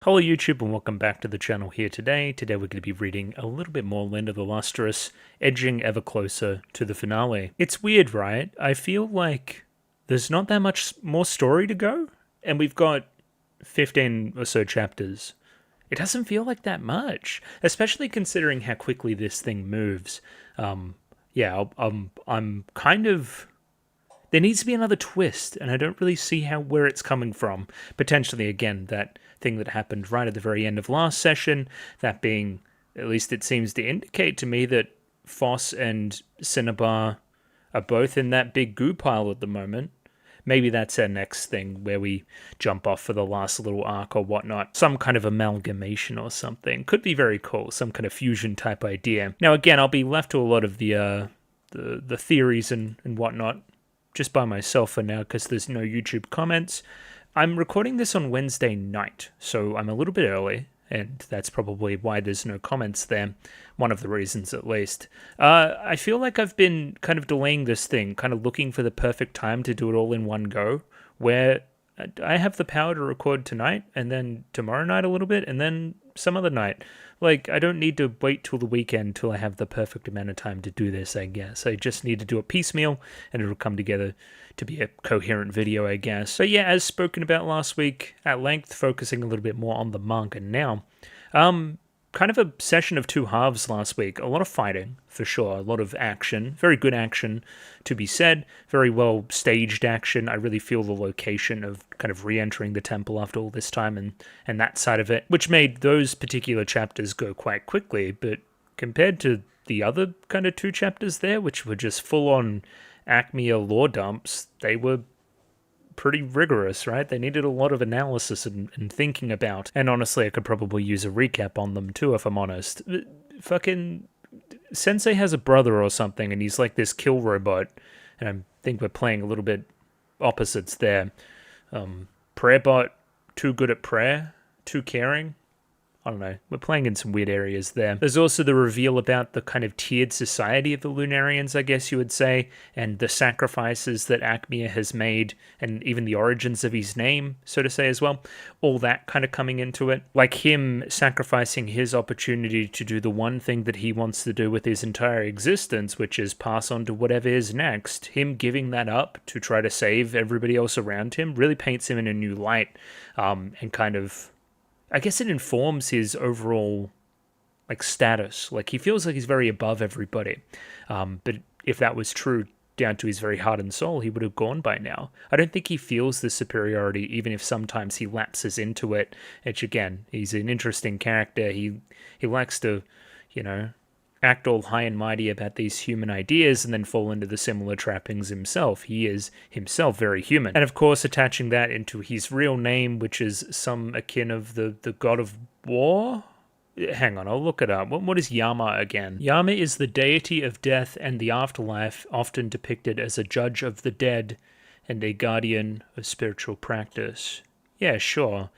Hello YouTube and welcome back to the channel here today. Today we're going to be reading a little bit more Land of the Lustrous, edging ever closer to the finale. It's weird, right? I feel like there's not that much more story to go, and we've got 15 or so chapters. It doesn't feel like that much, especially considering how quickly this thing moves. I'm kind of... There needs to be another twist, and I don't really see where it's coming from. Potentially, again, that thing that happened right at the very end of last session, that being, at least it seems to indicate to me that Foss and Cinnabar are both in that big goo pile at the moment. Maybe that's our next thing, where we jump off for the last little arc or whatnot. Some kind of amalgamation or something. Could be very cool, some kind of fusion type idea. Now again, I'll be left to a lot of the theories and whatnot, just by myself for now because there's no YouTube comments. I'm recording this on Wednesday night, so I'm a little bit early, and that's probably why there's no comments there. One of the reasons, at least. I feel like I've been kind of delaying this thing, kind of looking for the perfect time to do it all in one go, where I have the power to record tonight, and then tomorrow night a little bit, and then some other night. Like, I don't need to wait till the weekend till I have the perfect amount of time to do this, I guess. I just need to do it piecemeal, and it'll come together to be a coherent video, I guess. But yeah, as spoken about last week at length, focusing a little bit more on the manga now. Kind of a session of two halves last week. A lot of fighting, for sure. A lot of action. Very good action, to be said. Very well staged action. I really feel the location of kind of re-entering the temple after all this time and that side of it, which made those particular chapters go quite quickly. But compared to the other kind of two chapters there, which were just full-on Acmea lore dumps, they were pretty rigorous, right? They needed a lot of analysis and thinking about. And honestly, I could probably use a recap on them too, if I'm honest. Fucking Sensei has a brother or something, and he's like this kill robot. And I think we're playing a little bit opposites there. Prayerbot, too good at prayer, too caring. I don't know, we're playing in some weird areas there. There's also the reveal about the kind of tiered society of the Lunarians, I guess you would say, and the sacrifices that Acmea has made, and even the origins of his name, so to say, as well. All that kind of coming into it. Like him sacrificing his opportunity to do the one thing that he wants to do with his entire existence, which is pass on to whatever is next. Him giving that up to try to save everybody else around him really paints him in a new light, and kind of... I guess it informs his overall, like, status. Like, he feels like he's very above everybody. But if that was true down to his very heart and soul, he would have gone by now. I don't think he feels the superiority, even if sometimes he lapses into it. Which, again, he's an interesting character. He likes to, you know, act all high and mighty about these human ideas and then fall into the similar trappings himself. He is himself very human. And of course, attaching that into his real name, which is some akin of the god of war? Hang on, I'll look it up. What is Yama again? Yama is the deity of death and the afterlife, often depicted as a judge of the dead and a guardian of spiritual practice. Yeah, sure.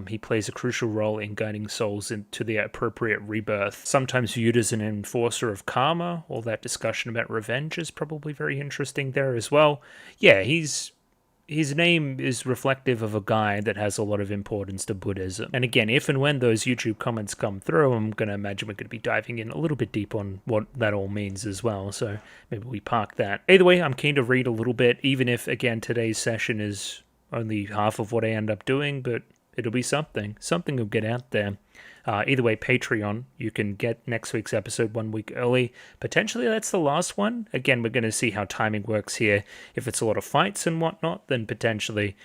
He plays a crucial role in guiding souls into the appropriate rebirth. Sometimes viewed as an enforcer of karma. All that discussion about revenge is probably very interesting there as well. Yeah, his name is reflective of a guy that has a lot of importance to Buddhism. And again, if and when those YouTube comments come through, I'm going to imagine we're going to be diving in a little bit deep on what that all means as well. So maybe we park that. Either way, I'm keen to read a little bit, even if, again, today's session is only half of what I end up doing, but it'll be something. Something will get out there. Either way, Patreon, you can get next week's episode 1 week early. Potentially that's the last one. Again, we're going to see how timing works here. If it's a lot of fights and whatnot, then potentially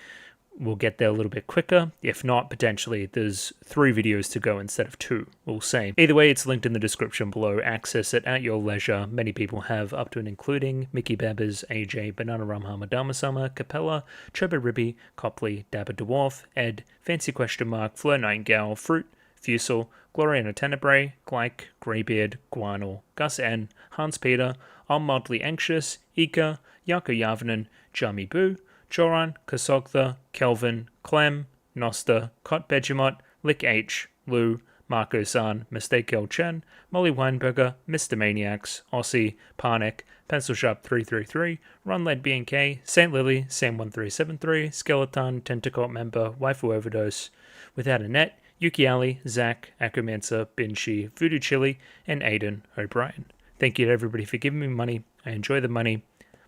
we'll get there a little bit quicker. If not, potentially there's 3 videos to go instead of 2. We'll see. Either way, it's linked in the description below. Access it at your leisure. Many people have, up to and including Mickey Babbers, AJ, Banana Rum Hamadamasama, Capella, Choba Ribby, Copley, Dabba Dwarf, Ed, Fancy Question Mark, Fleur Nightingale, Fruit, Fusel, Gloriana Tenebrae, Glyke, Greybeard, Guanal, Gus N, Hans Peter, I'm Mildly Anxious, Ika, Yako Yavanen, Jami Boo, Joran, Kasogtha, Kelvin, Clem, Nosta, Cot Begemot, Lick H, Lou, Marco San, Mistake L Chen, Molly Weinberger, Mr. Maniacs, Aussie, Parnik, Pencil Sharp 333, Ron Led BNK, St. Lily, Sam 1373, Skeleton, Tentacle Member, Waifu Overdose, Without a Net, Yuki Ali, Zach, Akumensa, Binshi, Voodoo Chili, and Aiden O'Brien. Thank you to everybody for giving me money. I enjoy the money.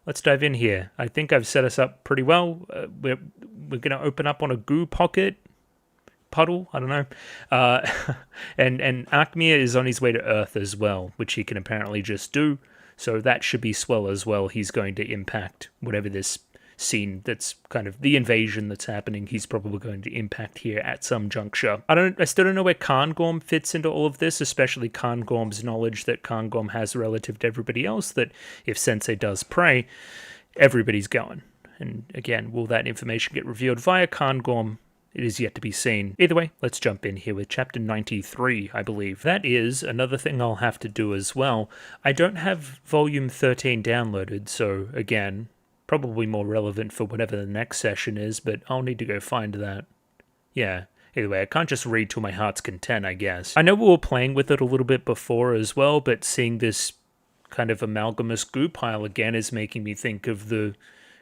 Let's dive in here. I think I've set us up pretty well. We're going to open up on a goo puddle, I don't know. And Arkmia is on his way to Earth as well, which he can apparently just do. So that should be swell as well. He's going to impact whatever this scene that's kind of the invasion that's happening. He's probably going to impact here at some juncture. I still don't know where Cairngorm fits into all of this, especially Cairngorm's knowledge that Cairngorm has relative to everybody else, that if Sensei does pray, everybody's going. And again, will that information get revealed via Cairngorm? It is yet to be seen. Either way, let's jump in here with chapter 93, I believe. That is another thing I'll have to do as well. I don't have volume 13 downloaded, so again, probably more relevant for whatever the next session is, but I'll need to go find that. Yeah, either way, I can't just read to my heart's content, I guess. I know we were playing with it a little bit before as well, but seeing this kind of amalgamous goo pile again is making me think of the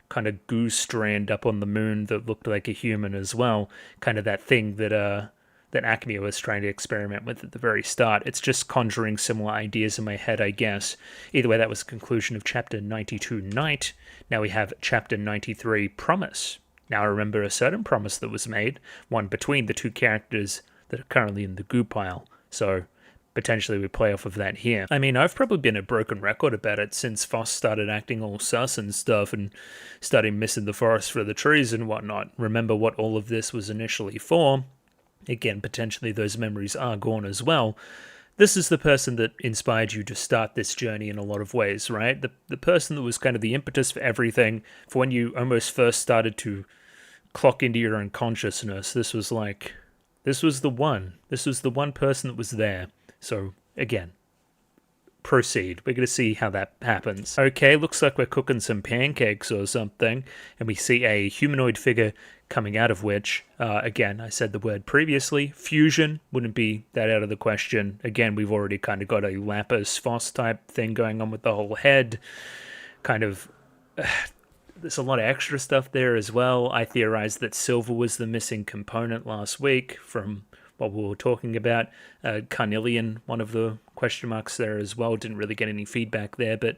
kind of goo strand up on the moon that looked like a human as well. Kind of that thing that Acme was trying to experiment with at the very start. It's just conjuring similar ideas in my head, I guess. Either way, that was the conclusion of chapter 92, Night. Now we have chapter 93, Promise. Now I remember a certain promise that was made, one between the two characters that are currently in the goo pile. So potentially we play off of that here. I mean, I've probably been a broken record about it since Foss started acting all sus and stuff and started missing the forest for the trees and whatnot. Remember what all of this was initially for. Again, potentially those memories are gone as well. This is the person that inspired you to start this journey in a lot of ways, right? The person that was kind of the impetus for everything, for when you almost first started to clock into your own consciousness. This was the one. This was the one person that was there. So, again, proceed. We're going to see how that happens. Okay, looks like we're cooking some pancakes or something, and we see a humanoid figure coming out of which, again, I said the word previously, fusion wouldn't be that out of the question. Again, we've already kind of got a Lapis Foss type thing going on with the whole head. Kind of, there's a lot of extra stuff there as well. I theorized that silver was the missing component last week from what we were talking about. Carnelian, one of the question marks there as well. Didn't really get any feedback there, but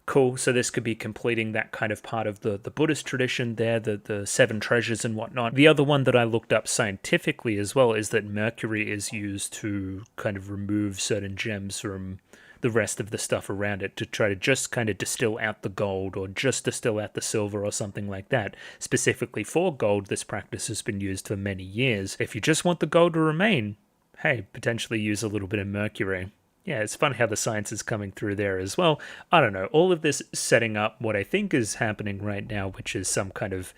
cool. So this could be completing that kind of part of the Buddhist tradition there, the seven treasures and whatnot. The other one that I looked up scientifically as well is that mercury is used to kind of remove certain gems from the rest of the stuff around it to try to just kind of distill out the gold or just distill out the silver or something like that. Specifically for gold, this practice has been used for many years. If you just want the gold to remain, hey, potentially use a little bit of mercury. Yeah, it's fun how the science is coming through there as well. I don't know, all of this setting up what I think is happening right now, which is some kind of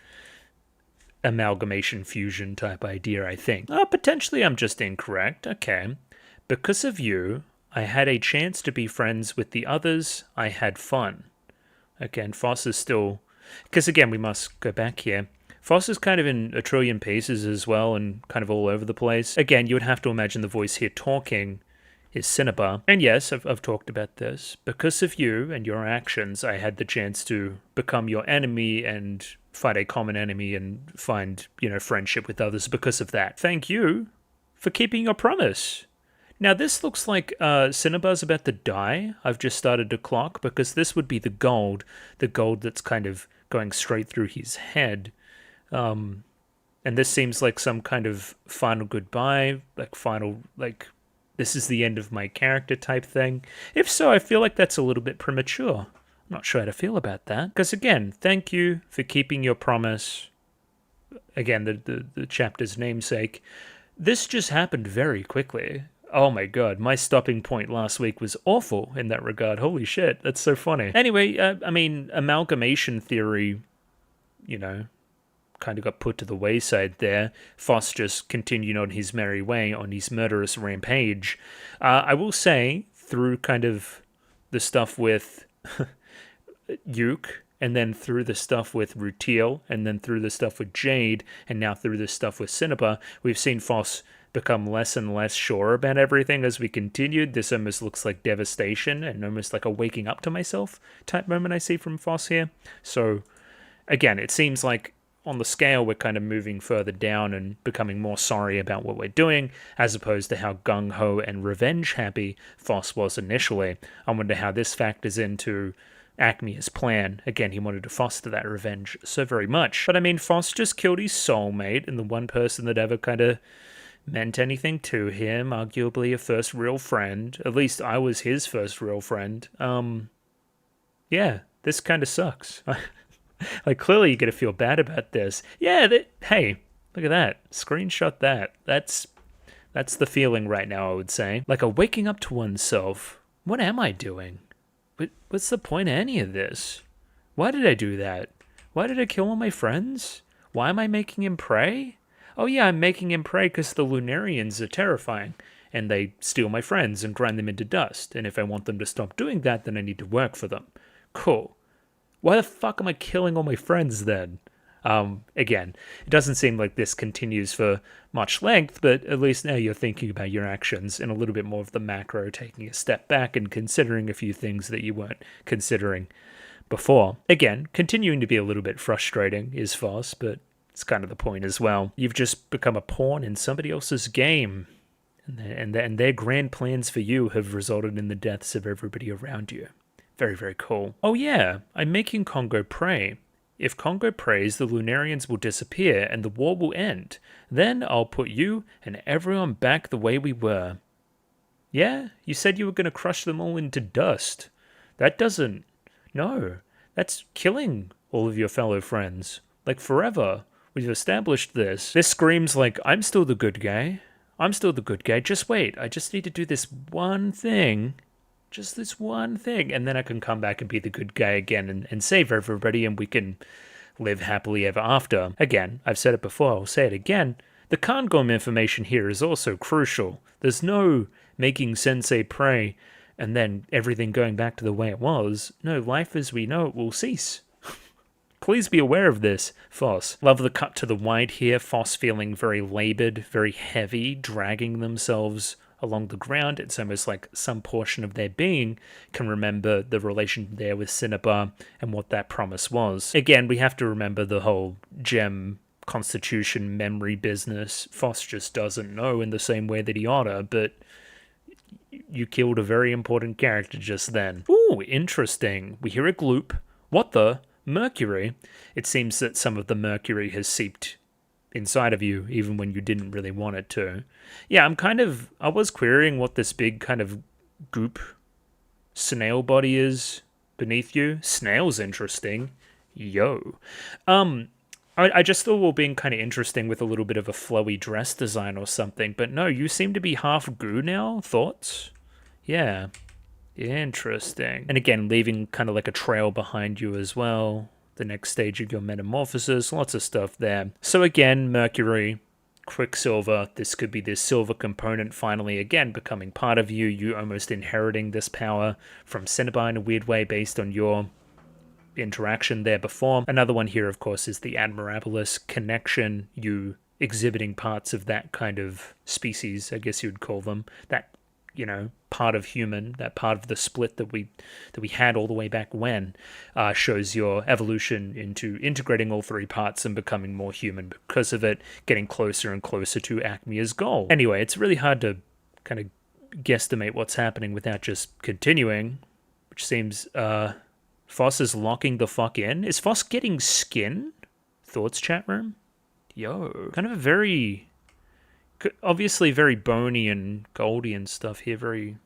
amalgamation fusion type idea, I think. Potentially I'm just incorrect. Okay. Because of you, I had a chance to be friends with the others. I had fun. Again, Foss is still... Because again, we must go back here. Foss is kind of in a trillion pieces as well and kind of all over the place. Again, you would have to imagine the voice here talking is Cinnabar. And yes, I've talked about this. Because of you and your actions, I had the chance to become your enemy and fight a common enemy and find, friendship with others because of that. Thank you for keeping your promise. Now, this looks like Cinnabar's about to die. I've just started to clock, because this would be the gold that's kind of going straight through his head. And this seems like some kind of final goodbye, this is the end of my character type thing. If so, I feel like that's a little bit premature. I'm not sure how to feel about that. Because again, thank you for keeping your promise. Again, the chapter's namesake. This just happened very quickly. Oh my god, my stopping point last week was awful in that regard. Holy shit, that's so funny. Anyway, amalgamation theory, kind of got put to the wayside there. Foss just continued on his merry way, on his murderous rampage. I will say, through kind of the stuff with Yuke, and then through the stuff with Rutiel, and then through the stuff with Jade, and now through the stuff with Cinnabar, we've seen Foss become less and less sure about everything as we continued. This almost looks like devastation and almost like a waking up to myself type moment I see from Foss here. So, again, it seems like on the scale, we're kind of moving further down and becoming more sorry about what we're doing, as opposed to how gung-ho and revenge-happy Foss was initially. I wonder how this factors into Acme's plan. Again, he wanted to foster that revenge so very much. But I mean, Foss just killed his soulmate and the one person that ever kind of meant anything to him, arguably a first real friend. At least I was his first real friend. Yeah, this kind of sucks. Like, clearly you gotta feel bad about this. Yeah, hey, look at that. Screenshot that. That's the feeling right now, I would say. Like a waking up to oneself. What am I doing? What's the point of any of this? Why did I do that? Why did I kill all my friends? Why am I making him pray? Oh yeah, I'm making him pray because the Lunarians are terrifying. And they steal my friends and grind them into dust. And if I want them to stop doing that, then I need to work for them. Cool. Why the fuck am I killing all my friends then? Again, it doesn't seem like this continues for much length, but at least now you're thinking about your actions in a little bit more of the macro, taking a step back and considering a few things that you weren't considering before. Again, continuing to be a little bit frustrating is Foss, but it's kind of the point as well. You've just become a pawn in somebody else's game, and their grand plans for you have resulted in the deaths of everybody around you. Very, very cool. Oh yeah, I'm making Congo pray. If Congo prays, the Lunarians will disappear and the war will end. Then I'll put you and everyone back the way we were. Yeah? You said you were going to crush them all into dust. That doesn't... No. That's killing all of your fellow friends. Like, forever. We've established this. This screams like, I'm still the good guy. I'm still the good guy. Just wait. I just need to do this one thing. Just this one thing, and then I can come back and be the good guy again and save everybody, and we can live happily ever after. Again, I've said it before, I'll say it again. The Kangom information here is also crucial. There's no making Sensei pray and then everything going back to the way it was. No, life as we know it will cease. Please be aware of this, Foss. Love the cut to the wide here, Foss feeling very labored, very heavy, dragging themselves along the ground. It's almost like some portion of their being can remember the relation there with Cinnabar and what that promise was. Again, we have to remember the whole gem constitution memory business. Foss just doesn't know in the same way that he oughta, but you killed a very important character just then. Ooh, interesting. We hear a gloop. What the? Mercury? It seems that some of the mercury has seeped inside of you, even when you didn't really want it to. Yeah, I was querying what this big kind of goop snail body is beneath you. Snail's interesting. Yo. I just thought we were being kind of interesting with a little bit of a flowy dress design or something, but no, you seem to be half goo now. Thoughts? Yeah. Interesting. And again, leaving kind of like a trail behind you as well. The next stage of your metamorphosis, lots of stuff there. So again, Mercury, Quicksilver, this could be this silver component finally again becoming part of you, you almost inheriting this power from Cinnabar in a weird way based on your interaction there before. Another one here, of course, is the Admirabilis connection, you exhibiting parts of that kind of species, I guess you'd call them, that, part of human, that part of the split that we had all the way back when, shows your evolution into integrating all three parts and becoming more human because of it, getting closer and closer to Acme's goal. Anyway, it's really hard to kind of guesstimate what's happening without just continuing, which seems Foss is locking the fuck in. Is Foss getting skin? Thoughts, chat room? Yo. Kind of a very... obviously very bony and goldy and stuff here, very,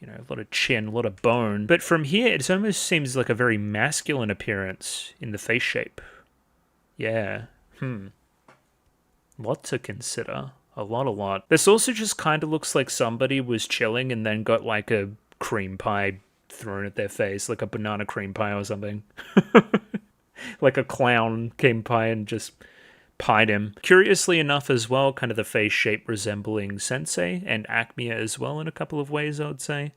a lot of chin, a lot of bone. But from here, it almost seems like a very masculine appearance in the face shape. Yeah. Lot to consider. A lot. This also just kind of looks like somebody was chilling and then got like a cream pie thrown at their face, like a banana cream pie or something. Like a clown came by and just... pied him. Curiously enough as well, kind of the face shape resembling Sensei and Acme as well in a couple of ways, I would say.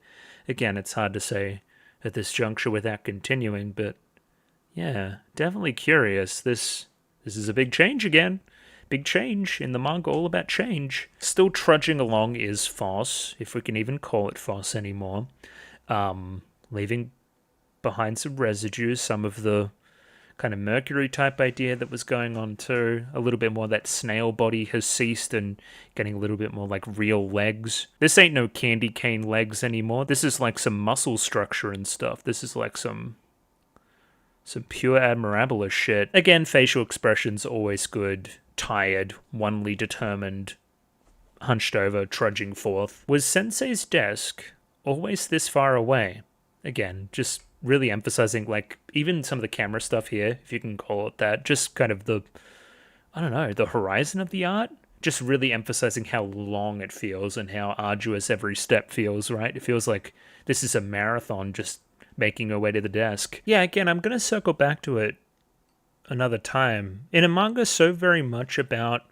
Again, it's hard to say at this juncture without continuing, but yeah, definitely curious. This is a big change again. Big change in the manga, all about change. Still trudging along is Foss, if we can even call it Foss anymore. Leaving behind some residues, some of the kind of Mercury type idea that was going on too. A little bit more that snail body has ceased and getting a little bit more like real legs. This ain't no candy cane legs anymore. This is like some muscle structure and stuff. This is like some pure admirable shit. Again, facial expressions always good. Tired, onely determined, hunched over, trudging forth. Was Sensei's desk always this far away? Again, just really emphasizing, like, even some of the camera stuff here, if you can call it that, just kind of the horizon of the art, just really emphasizing how long it feels and how arduous every step feels, right? It feels like this is a marathon just making her way to the desk. Yeah, again, I'm going to circle back to it another time. In a manga so very much about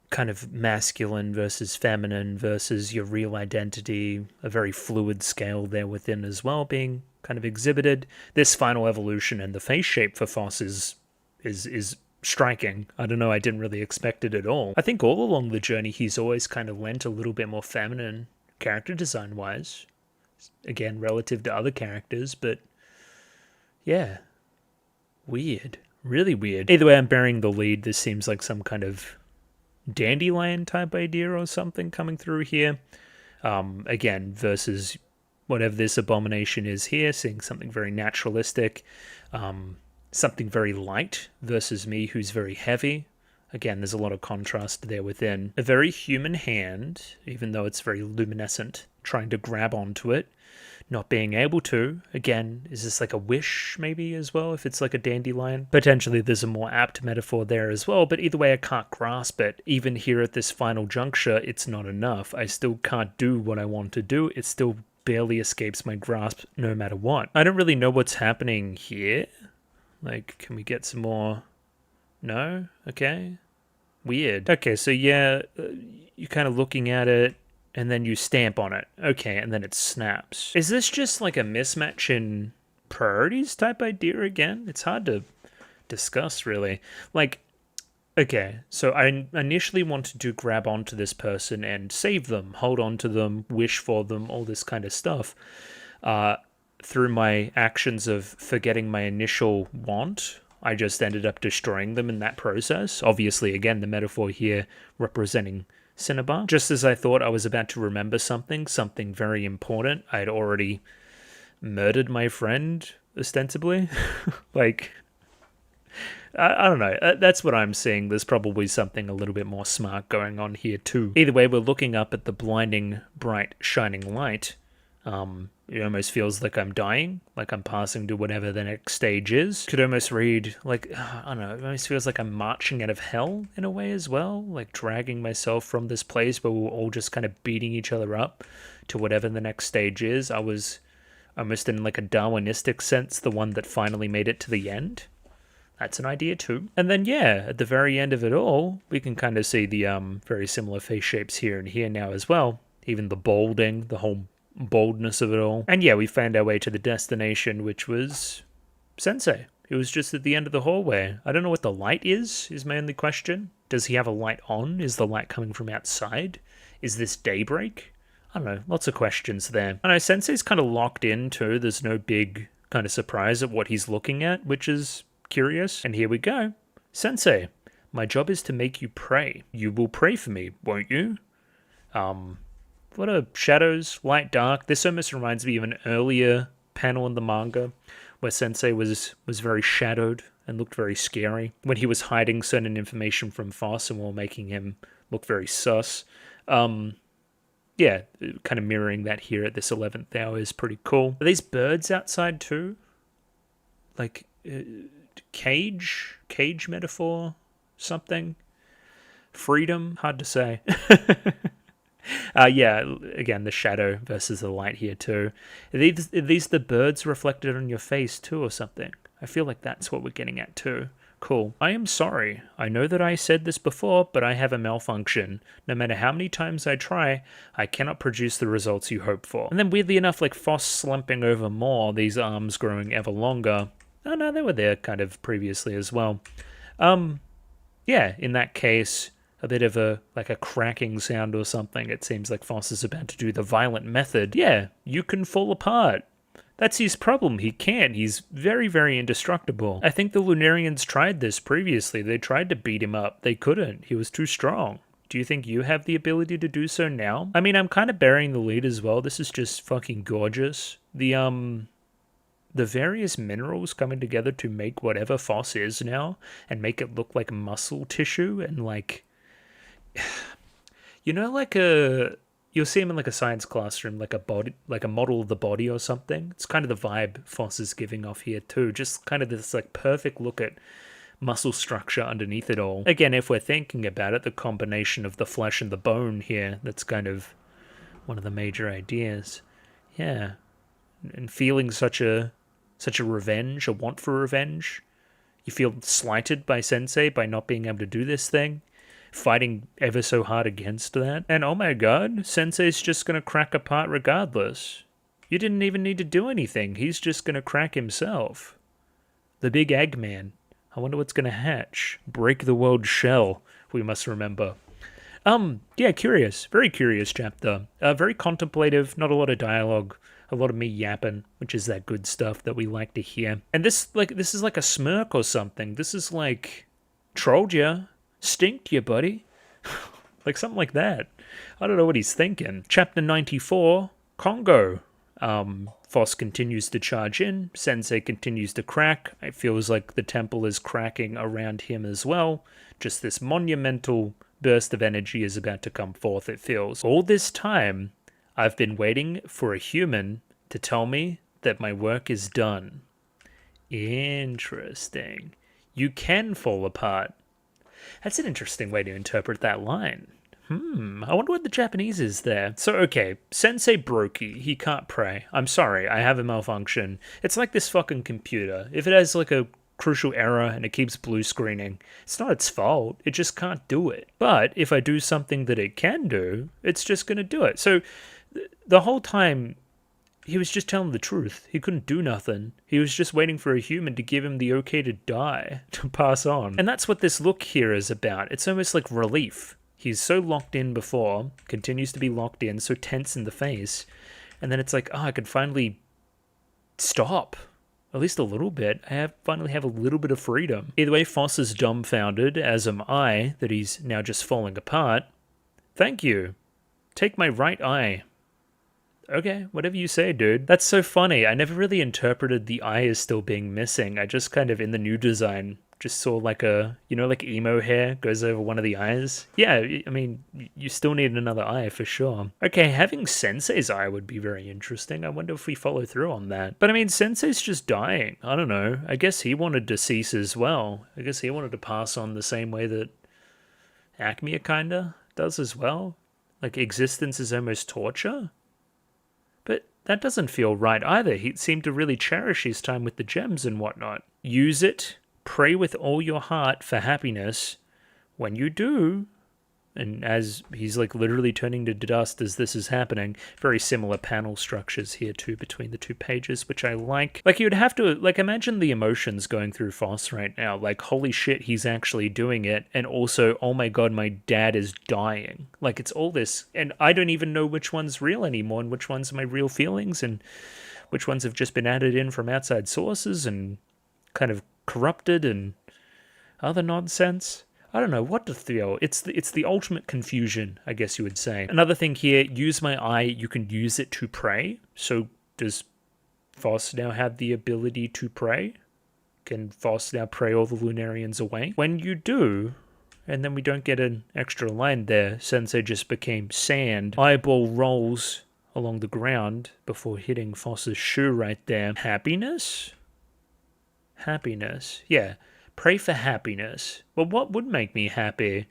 kind of masculine versus feminine versus your real identity, a very fluid scale there within as well being kind of exhibited. This final evolution and the face shape for Foss is striking. I don't know, I didn't really expect it at all. I think all along the journey he's always kind of lent a little bit more feminine character design wise. Again, relative to other characters, but yeah. Weird. Really weird. Either way, I'm bearing the lead. This seems like some kind of dandelion type idea or something coming through here. Again, versus whatever this abomination is here, seeing something very naturalistic, something very light versus me who's very heavy. Again, there's a lot of contrast there within. A very human hand, even though it's very luminescent, trying to grab onto it, not being able to. Again, is this like a wish maybe as well, if it's like a dandelion? Potentially there's a more apt metaphor there as well, but either way I can't grasp it. Even here at this final juncture, it's not enough. I still can't do what I want to do. It still barely escapes my grasp no matter what. I don't really know what's happening here. Like, can we get some more? No? Okay. Weird. Okay, so yeah, you're kind of looking at it, and then you stamp on it. Okay, and then it snaps. Is this just like a mismatch in priorities type idea again? It's hard to discuss, really. Like, okay, so I initially wanted to grab onto this person and save them, hold on to them, wish for them, all this kind of stuff. Through my actions of forgetting my initial want, I just ended up destroying them in that process. Obviously, again, the metaphor here representing Cinnabar. Just as I thought I was about to remember something very important, I had already murdered my friend, ostensibly. Like, I don't know. That's what I'm seeing. There's probably something a little bit more smart going on here too. Either way, we're looking up at the blinding, bright, shining light. It almost feels like I'm dying, like I'm passing to whatever the next stage is. Could almost read, like, I don't know, it almost feels like I'm marching out of hell in a way as well, like dragging myself from this place where we're all just kind of beating each other up to whatever the next stage is. I was almost in like a Darwinistic sense, the one that finally made it to the end. That's an idea too. And then, yeah, at the very end of it all, we can kind of see the very similar face shapes here and here now as well. Even the bolding, the whole boldness of it all. And yeah, we found our way to the destination, which was Sensei. It was just at the end of the hallway. I don't know what the light is my only question. Does he have a light on? Is the light coming from outside? Is this daybreak? I don't know, lots of questions there. I know Sensei's kind of locked in too. There's no big kind of surprise at what he's looking at, which is curious. And here we go. Sensei, my job is to make you pray. You will pray for me, won't you? What are shadows, light, dark? This almost reminds me of an earlier panel in the manga where Sensei was very shadowed and looked very scary when he was hiding certain information from Foss and while making him look very sus. Yeah, kind of mirroring that here at this 11th hour is pretty cool. Are these birds outside too? Like, cage metaphor? Something? Freedom? Hard to say. Yeah, again, the shadow versus the light here too. Are these the birds reflected on your face too or something? I feel like that's what we're getting at too. Cool. I am sorry. I know that I said this before, but I have a malfunction. No matter how many times I try, I cannot produce the results you hope for. And then weirdly enough, like Foss slumping over more, these arms growing ever longer. Oh no, they were there kind of previously as well. Yeah, in that case, a bit of a cracking sound or something. It seems like Foss is about to do the violent method. Yeah, you can fall apart. That's his problem. He can't. He's very, very indestructible. I think the Lunarians tried this previously. They tried to beat him up. They couldn't. He was too strong. Do you think you have the ability to do so now? I mean, I'm kind of burying the lead as well. This is just fucking gorgeous. The various minerals coming together to make whatever Foss is now and make it look like muscle tissue and like, you know, like you'll see him in like a science classroom, like a body, like a model of the body or something. It's kind of the vibe Foss is giving off here too. Just kind of this like perfect look at muscle structure underneath it all. Again, if we're thinking about it, the combination of the flesh and the bone here, that's kind of one of the major ideas. Yeah. And feeling such a revenge, a want for revenge. You feel slighted by Sensei by not being able to do this thing, fighting ever so hard against that. And oh my god, Sensei's just gonna crack apart regardless. You didn't even need to do anything. He's just gonna crack himself. The big Eggman. I wonder what's gonna hatch. Break the world shell, we must remember. Yeah, curious. Very curious chapter. Very contemplative, not a lot of dialogue. A lot of me yapping, which is that good stuff that we like to hear. And this is like a smirk or something. This is like, trolled ya, stinked ya, buddy. Like something like that. I don't know what he's thinking. Chapter 94, Congo. Foss continues to charge in. Sensei continues to crack. It feels like the temple is cracking around him as well. Just this monumental burst of energy is about to come forth, it feels. All this time, I've been waiting for a human to tell me that my work is done. Interesting. You can fall apart. That's an interesting way to interpret that line. I wonder what the Japanese is there. So, okay, Sensei brokey. He can't pray. I'm sorry, I have a malfunction. It's like this fucking computer. If it has like a crucial error and it keeps blue screening, it's not its fault. It just can't do it. But if I do something that it can do, it's just going to do it. So the whole time, he was just telling the truth. He couldn't do nothing. He was just waiting for a human to give him the okay to die, to pass on. And that's what this look here is about. It's almost like relief. He's so locked in before, continues to be locked in, so tense in the face. And then it's like, I could finally stop. At least a little bit. Finally have a little bit of freedom. Either way, Foss is dumbfounded, as am I, that he's now just falling apart. Thank you. Take my right eye. Okay, whatever you say, dude. That's so funny. I never really interpreted the eye as still being missing. I just kind of, in the new design, just saw like a, like emo hair goes over one of the eyes. Yeah, I mean, you still need another eye for sure. Okay, having Sensei's eye would be very interesting. I wonder if we follow through on that. But I mean, Sensei's just dying. I don't know. I guess he wanted to cease as well. I guess he wanted to pass on the same way that Acmea kinda does as well. Like, existence is almost torture. But that doesn't feel right either. He seemed to really cherish his time with the gems and whatnot. Use it. Pray with all your heart for happiness. When you do, and as he's like literally turning to dust as this is happening, very similar panel structures here too between the two pages, which I like. Like, you'd have to, like, imagine the emotions going through Foss right now. Like, holy shit, he's actually doing it. And also, oh my god, my dad is dying. Like, it's all this, and I don't even know which one's real anymore and which one's my real feelings and which ones have just been added in from outside sources and kind of corrupted and other nonsense. I don't know what to feel. It's the ultimate confusion, I guess you would say. Another thing here, use my eye, you can use it to pray. So does Foss now have the ability to pray? Can Foss now pray all the Lunarians away? When you do, and then we don't get an extra line there, Sensei just became sand. Eyeball rolls along the ground before hitting Foss's shoe right there. Happiness? Happiness. Yeah. Pray for happiness. Well, what would make me happy?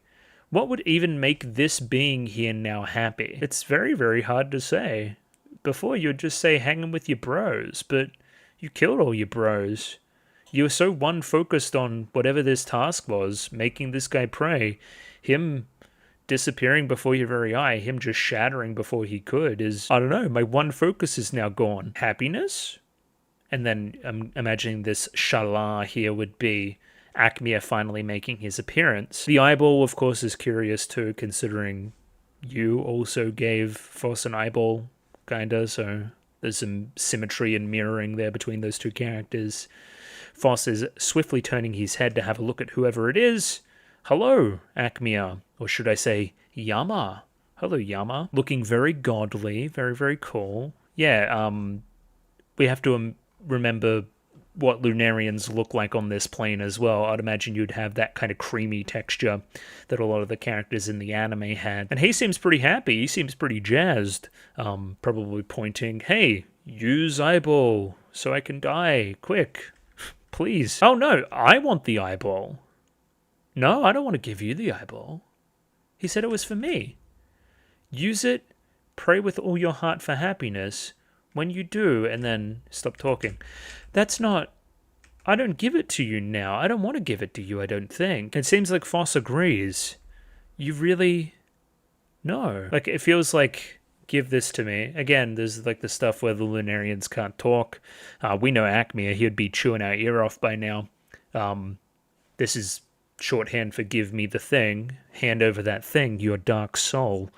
What would even make this being here now happy? It's very, very hard to say. Before, you'd just say hanging with your bros, but you killed all your bros. You were so one-focused on whatever this task was, making this guy pray. Him disappearing before your very eye, him just shattering before he could is, I don't know, my one focus is now gone. Happiness? And then I'm imagining this Shala here would be Acmea finally making his appearance. The eyeball, of course, is curious too, considering you also gave Foss an eyeball, kinda, so There's some symmetry and mirroring there between those two characters. Foss is swiftly turning his head to have a look at whoever it is. Hello, Acmea. Or should I say, Yama. Hello, Yama. Looking very godly, very, very cool. Yeah, we have to remember what Lunarians look like on this plane as well. I'd imagine you'd have that kind of creamy texture that a lot of the characters in the anime had. And he seems pretty happy. He seems pretty jazzed. Probably pointing, hey, use eyeball so I can die. Quick, please. Oh no, I want the eyeball. No, I don't want to give you the eyeball. He said it was for me. Use it, pray with all your heart for happiness. When you do, and then stop talking. That's not... I don't give it to you now. I don't want to give it to you, I don't think. It seems like Foss agrees. You really... No. Like, it feels like, give this to me. Again, there's like the stuff where the Lunarians can't talk. We know Acmea, he'd be chewing our ear off by now. This is shorthand for give me the thing. Hand over that thing, your dark soul.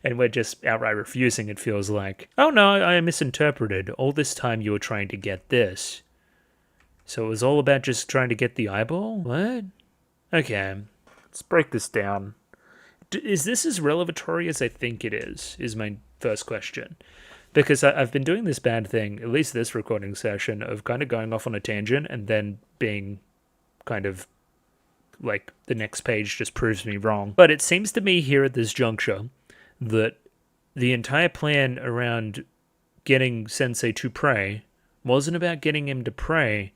And we're just outright refusing, it feels like. Oh no, I misinterpreted. All this time you were trying to get this. So it was all about just trying to get the eyeball? What? Okay, let's break this down. Is this as revelatory as I think it is my first question. Because I've been doing this bad thing, at least this recording session, of kind of going off on a tangent and then being kind of like the next page just proves me wrong. But it seems to me here at this juncture that the entire plan around getting Sensei to pray wasn't about getting him to pray.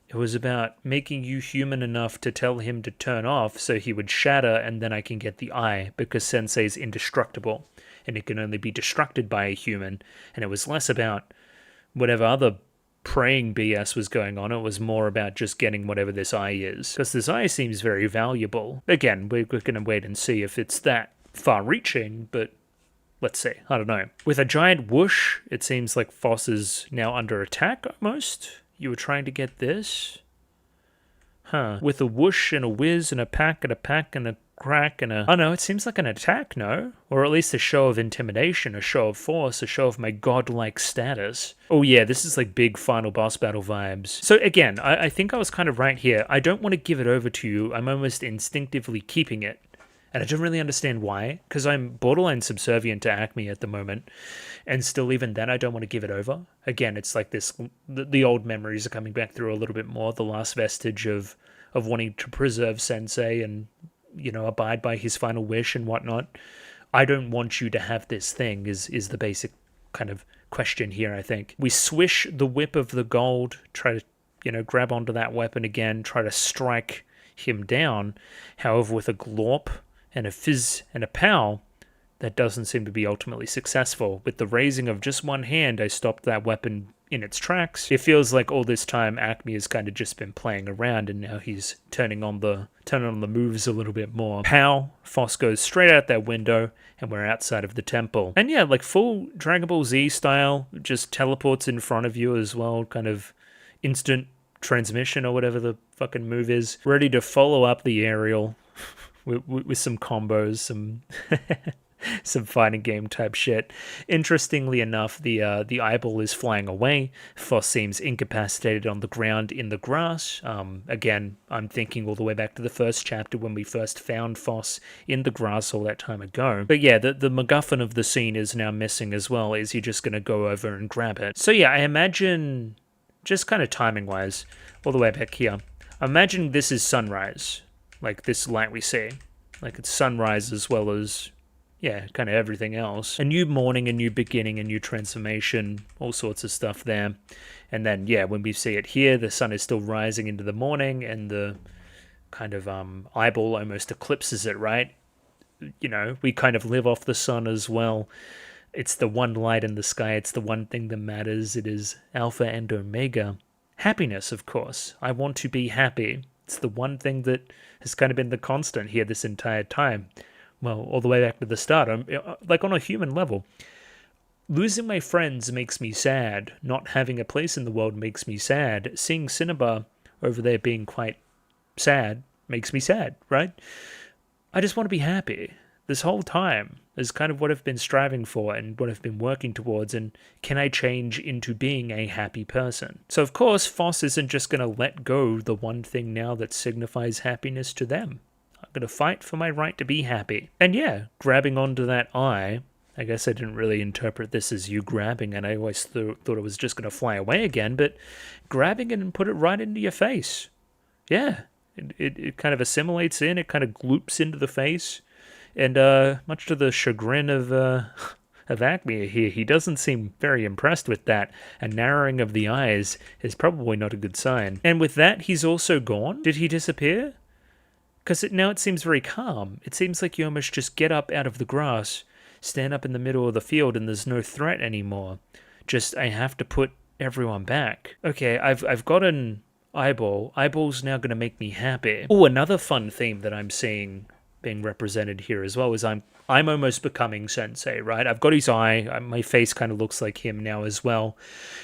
It was about making you human enough to tell him to turn off so he would shatter and then I can get the eye, because Sensei's indestructible and it can only be destructed by a human. And it was less about whatever other praying BS was going on. It was more about just getting whatever this eye is, because this eye seems very valuable. Again, we're going to wait and see if it's that far-reaching, but let's see. I don't know. With a giant whoosh, it seems like Foss is now under attack, almost. You were trying to get this? Huh. With a whoosh and a whiz and a pack and a pack and a crack and a... Oh no, it seems like an attack, no? Or at least a show of intimidation, a show of force, a show of my godlike status. Oh yeah, this is like big final boss battle vibes. So again, I think I was kind of right here. I don't want to give it over to you. I'm almost instinctively keeping it. And I don't really understand why, because I'm borderline subservient to Acme at the moment, and still even then I don't want to give it over. Again, it's like this, the old memories are coming back through a little bit more, the last vestige of wanting to preserve Sensei and, you know, abide by his final wish and whatnot. I don't want you to have this thing is the basic kind of question here, I think. We swish the whip of the gold, try to, you know, grab onto that weapon again, try to strike him down. However, with a glorp and a fizz and a pow, that doesn't seem to be ultimately successful. With the raising of just one hand, I stopped that weapon in its tracks. It feels like all this time Acme has kind of just been playing around, and now he's turning on the moves a little bit more. Pow! Foss goes straight out that window, and we're outside of the temple. And yeah, like full Dragon Ball Z style, just teleports in front of you as well, kind of instant transmission or whatever the fucking move is. Ready to follow up the aerial with some combos, some fighting game type shit. Interestingly enough, the eyeball is flying away. Foss seems incapacitated on the ground in the grass. Again, I'm thinking all the way back to the first chapter when we first found Foss in the grass all that time ago. But yeah, the MacGuffin of the scene is now missing as well. Is he just going to go over and grab it? So yeah, I imagine, just kind of timing-wise, all the way back here, I imagine this is sunrise. Like this light we see. Like it's sunrise as well as, yeah, kind of everything else. A new morning, a new beginning, a new transformation, all sorts of stuff there. And then, yeah, when we see it here, the sun is still rising into the morning and the kind of eyeball almost eclipses it, right? You know, we kind of live off the sun as well. It's the one light in the sky. It's the one thing that matters. It is Alpha and Omega. Happiness, of course. I want to be happy. It's the one thing that has kind of been the constant here this entire time. Well, all the way back to the start. Like on a human level, losing my friends makes me sad. Not having a place in the world makes me sad. Seeing Cinnabar over there being quite sad makes me sad, right? I just want to be happy. this whole time is kind of what I've been striving for and what I've been working towards, and can I change into being a happy person? So of course, Foss isn't just going to let go the one thing now that signifies happiness to them. I'm going to fight for my right to be happy. And yeah, grabbing onto that eye, I guess I didn't really interpret this as you grabbing it. I always thought it was just going to fly away again, but grabbing it and put it right into your face. Yeah, it kind of assimilates in, it kind of gloops into the face. And much to the chagrin of Acme here, he doesn't seem very impressed with that. A narrowing of the eyes is probably not a good sign. And with that, he's also gone? Did he disappear? Because now it seems very calm. It seems like you almost just get up out of the grass, stand up in the middle of the field, and there's no threat anymore. Just, I have to put everyone back. Okay, I've got an eyeball. Eyeball's now going to make me happy. Oh, another fun theme that I'm seeing being represented here as well is I'm almost becoming Sensei, right? I've got his eye, my face kind of looks like him now as well.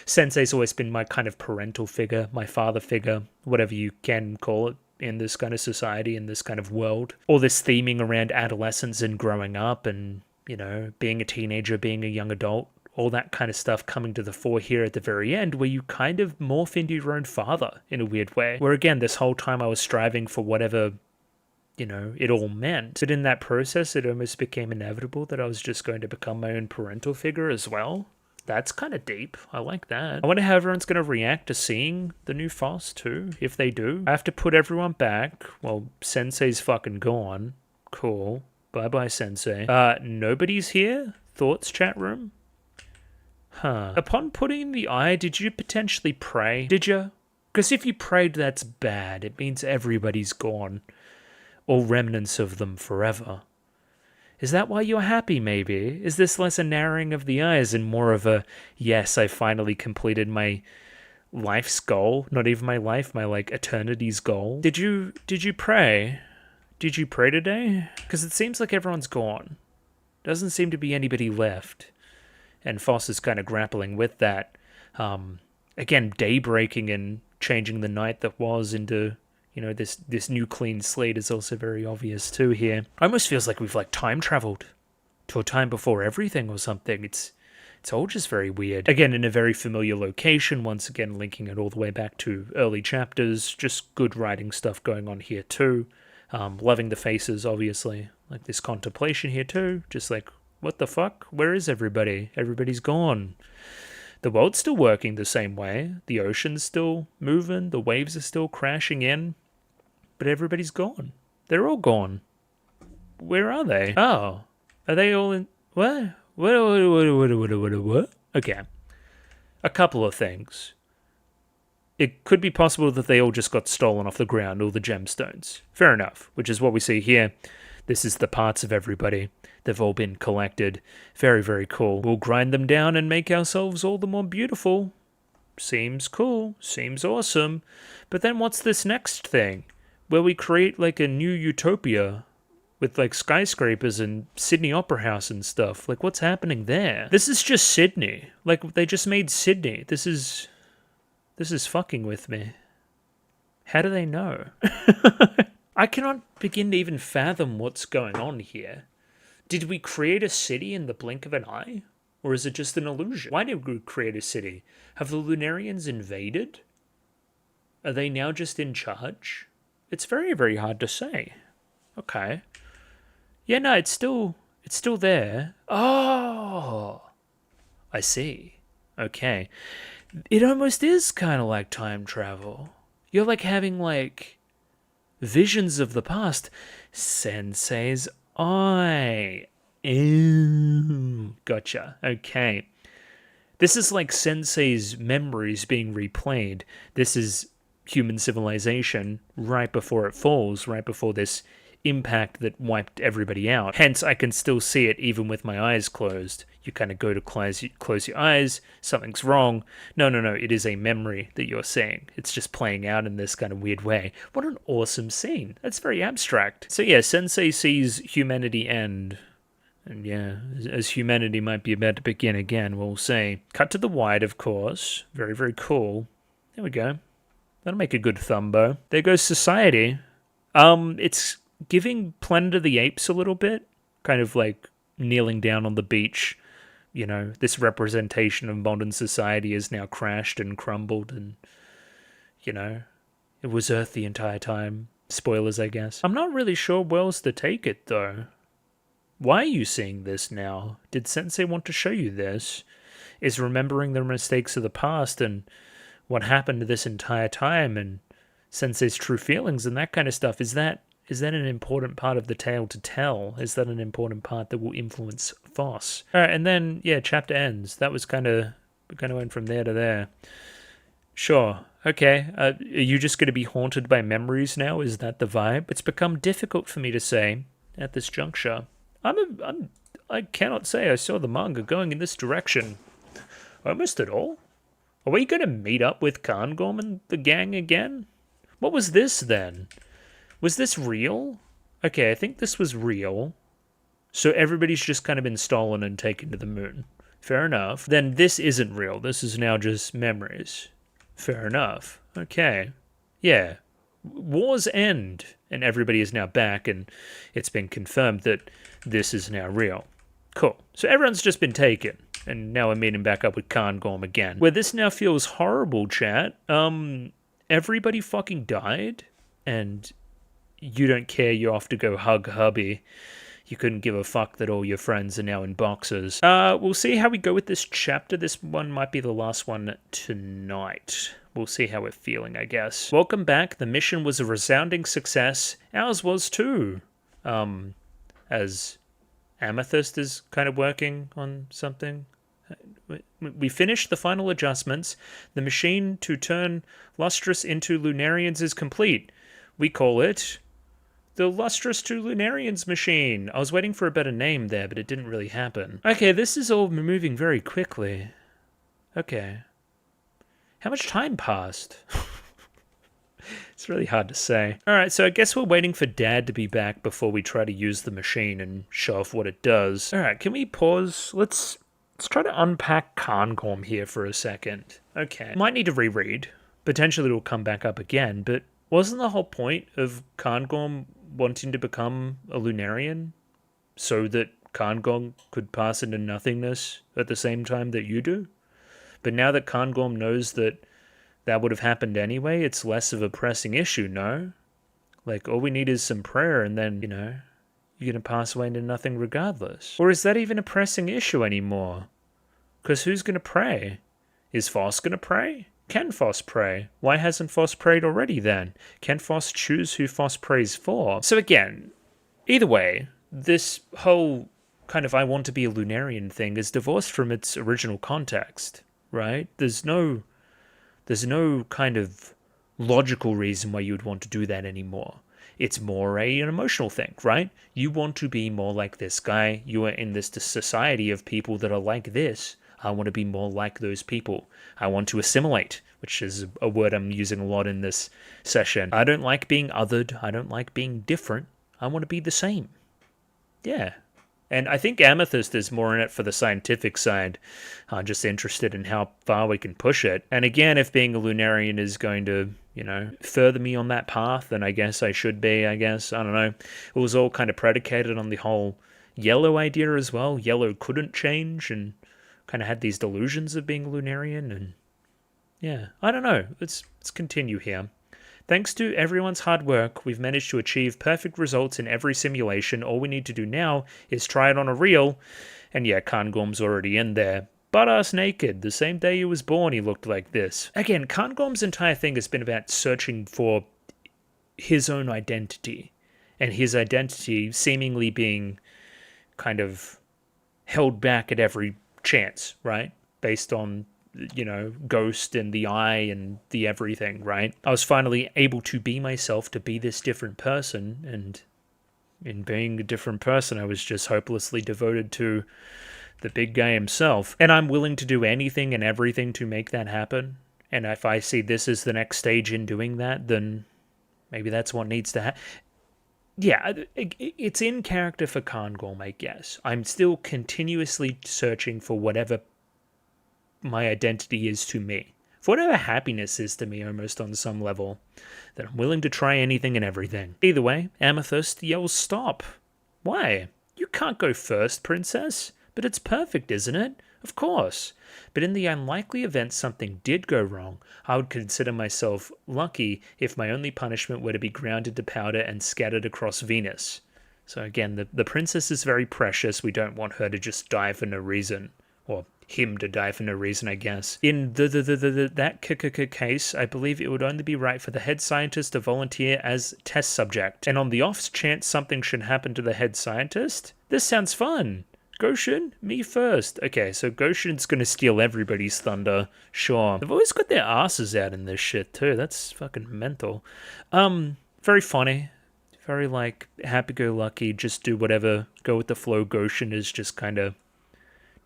Sensei's always been my kind of parental figure, my father figure, whatever you can call it in this kind of society, in this kind of world. All this theming around adolescence and growing up and, you know, being a teenager, being a young adult, all that kind of stuff coming to the fore here at the very end, where you kind of morph into your own father in a weird way. Where again, this whole time I was striving for whatever, you know, it all meant. But in that process, it almost became inevitable that I was just going to become my own parental figure as well. That's kind of deep. I like that. I wonder how everyone's going to react to seeing the new Foss too, if they do. I have to put everyone back. Well, Sensei's fucking gone. Cool. Bye-bye, Sensei. Nobody's here? Thoughts, chat room? Huh. Upon putting the eye, did you potentially pray? Did you? Because if you prayed, that's bad. It means everybody's gone. All remnants of them forever. Is that why you're happy, maybe? Is this less a narrowing of the eyes and more of a, yes, I finally completed my life's goal? Not even my life, my, like, eternity's goal? Did you pray? Did you pray today? Because it seems like everyone's gone. Doesn't seem to be anybody left. And Foss is kind of grappling with that. Again, daybreaking and changing the night that was into, you know, this new clean slate is also very obvious too here. Almost feels like we've like time traveled to a time before everything or something. It's all just very weird. Again, in a very familiar location, once again linking it all the way back to early chapters. Just good writing stuff going on here too. Loving the faces, obviously. Like this contemplation here too. Just like, what the fuck? Where is everybody? Everybody's gone. The world's still working the same way. The ocean's still moving. The waves are still crashing in. But everybody's gone. They're all gone. Where are they? Oh. Are they all in... What? What? Okay. A couple of things. It could be possible that they all just got stolen off the ground, all the gemstones. Fair enough, which is what we see here. This is the parts of everybody. They've all been collected. Very, very cool. We'll grind them down and make ourselves all the more beautiful. Seems cool. Seems awesome. But then what's this next thing? Where we create like a new utopia with like skyscrapers and Sydney Opera House and stuff. Like what's happening there? This is just Sydney. Like they just made Sydney. This is fucking with me. How do they know? I cannot begin to even fathom what's going on here. Did we create a city in the blink of an eye? Or is it just an illusion? Why did we create a city? Have the Lunarians invaded? Are they now just in charge? It's very, very hard to say. Okay. Yeah, no, it's still there. Oh, I see. Okay. It almost is kind of like time travel. You're like having like visions of the past. Sensei's eye. Ew. Gotcha. Okay. This is like Sensei's memories being replayed. This is human civilization right before it falls, right before this impact that wiped everybody out. Hence, I can still see it even with my eyes closed. You kind of go to close your eyes, something's wrong. No, it is a memory that you're seeing. It's just playing out in this kind of weird way. What an awesome scene. That's very abstract. So yeah, Sensei sees humanity end. And yeah, as humanity might be about to begin again, we'll see. Cut to the wide, of course. Very, very cool. There we go. That'll make a good thumbo. There goes society. It's giving Planet of the Apes a little bit. kind of like kneeling down on the beach. You know, this representation of modern society has now crashed and crumbled, and, you know, it was Earth the entire time. Spoilers, I guess. I'm not really sure where else to take it, though. Why are you seeing this now? Did Sensei want to show you this? Is remembering the mistakes of the past and what happened this entire time and Sensei's true feelings and that kind of stuff, is that an important part of the tale to tell? Is that an important part that will influence Foss? Alright, and then, yeah, chapter ends. That was kind of went from there to there. Sure. Okay. Are you just going to be haunted by memories now? Is that the vibe? It's become difficult for me to say at this juncture. I cannot say I saw the manga going in this direction almost at all. Are we going to meet up with Kangorm and the gang again? What was this then? Was this real? Okay, I think this was real. So everybody's just kind of been stolen and taken to the moon. Fair enough. Then this isn't real. This is now just memories. Fair enough. Okay. Yeah. Wars end, and everybody is now back, and it's been confirmed that this is now real. Cool. So everyone's just been taken, and now we're meeting back up with Kangorm again. Where this now feels horrible, chat. Everybody fucking died, and you don't care, you're off to go hug hubby. You couldn't give a fuck that all your friends are now in boxes. We'll see how we go with this chapter. This one might be the last one tonight. We'll see how we're feeling, I guess. Welcome back. The mission was a resounding success. Ours was too. As Amethyst is kind of working on something. We finished the final adjustments. The machine to turn Lustrous into Lunarians is complete. We call it the Lustrous to Lunarians machine. I was waiting for a better name there, but it didn't really happen. Okay, this is all moving very quickly. Okay. How much time passed? It's really hard to say. Alright, so I guess we're waiting for Dad to be back before we try to use the machine and show off what it does. Alright, can we pause? Let's try to unpack Kangorm here for a second. Okay. Might need to reread. Potentially it'll come back up again, but wasn't the whole point of Kangorm wanting to become a Lunarian so that Kangorm could pass into nothingness at the same time that you do? But now that Kangorm knows that would have happened anyway, it's less of a pressing issue, no? Like, all we need is some prayer and then, you know, you're going to pass away into nothing regardless. Or is that even a pressing issue anymore? Because who's going to pray? Is Foss going to pray? Can Foss pray? Why hasn't Foss prayed already then? Can Foss choose who Foss prays for? So again, either way, this whole kind of I want to be a Lunarian thing is divorced from its original context, right? There's no kind of logical reason why you would want to do that anymore. It's more an emotional thing, right? You want to be more like this guy. You are in this society of people that are like this. I want to be more like those people. I want to assimilate, which is a word I'm using a lot in this session. I don't like being othered. I don't like being different. I want to be the same. Yeah. And I think Amethyst is more in it for the scientific side. Just interested in how far we can push it. And again, if being a Lunarian is going to, you know, further me on that path, then I guess I should be, I guess. I don't know. It was all kind of predicated on the whole yellow idea as well. Yellow couldn't change and kind of had these delusions of being a Lunarian. And yeah, I don't know. Let's continue here. Thanks to everyone's hard work, we've managed to achieve perfect results in every simulation. All we need to do now is try it on a reel. And yeah, Kangorm's already in there. Butt-ass naked. The same day he was born, he looked like this. Again, Kangorm's entire thing has been about searching for his own identity. And his identity seemingly being kind of held back at every chance, right? Based on, you know, Ghost and the eye and the everything, right? I was finally able to be myself, to be this different person, and in being a different person, I was just hopelessly devoted to the big guy himself. And I'm willing to do anything and everything to make that happen. And if I see this as the next stage in doing that, then maybe that's what needs to happen. Yeah, it's in character for Kangorm, I guess. I'm still continuously searching for whatever my identity is to me. For whatever happiness is to me, almost on some level. That I'm willing to try anything and everything. Either way, Amethyst yells stop. Why? You can't go first, princess. But it's perfect, isn't it? Of course. But in the unlikely event something did go wrong, I would consider myself lucky if my only punishment were to be grounded to powder and scattered across Venus. So again, the princess is very precious. We don't want her to just die for no reason. Or him to die for no reason, I guess. In that case, I believe it would only be right for the head scientist to volunteer as test subject. And on the off chance something should happen to the head scientist, this sounds fun. Goshen, me first. Okay, so Goshen's gonna steal everybody's thunder. Sure. They've always got their asses out in this shit, too. That's fucking mental. Very funny. Very, like, happy-go-lucky, just do whatever, go with the flow. Goshen is just kind of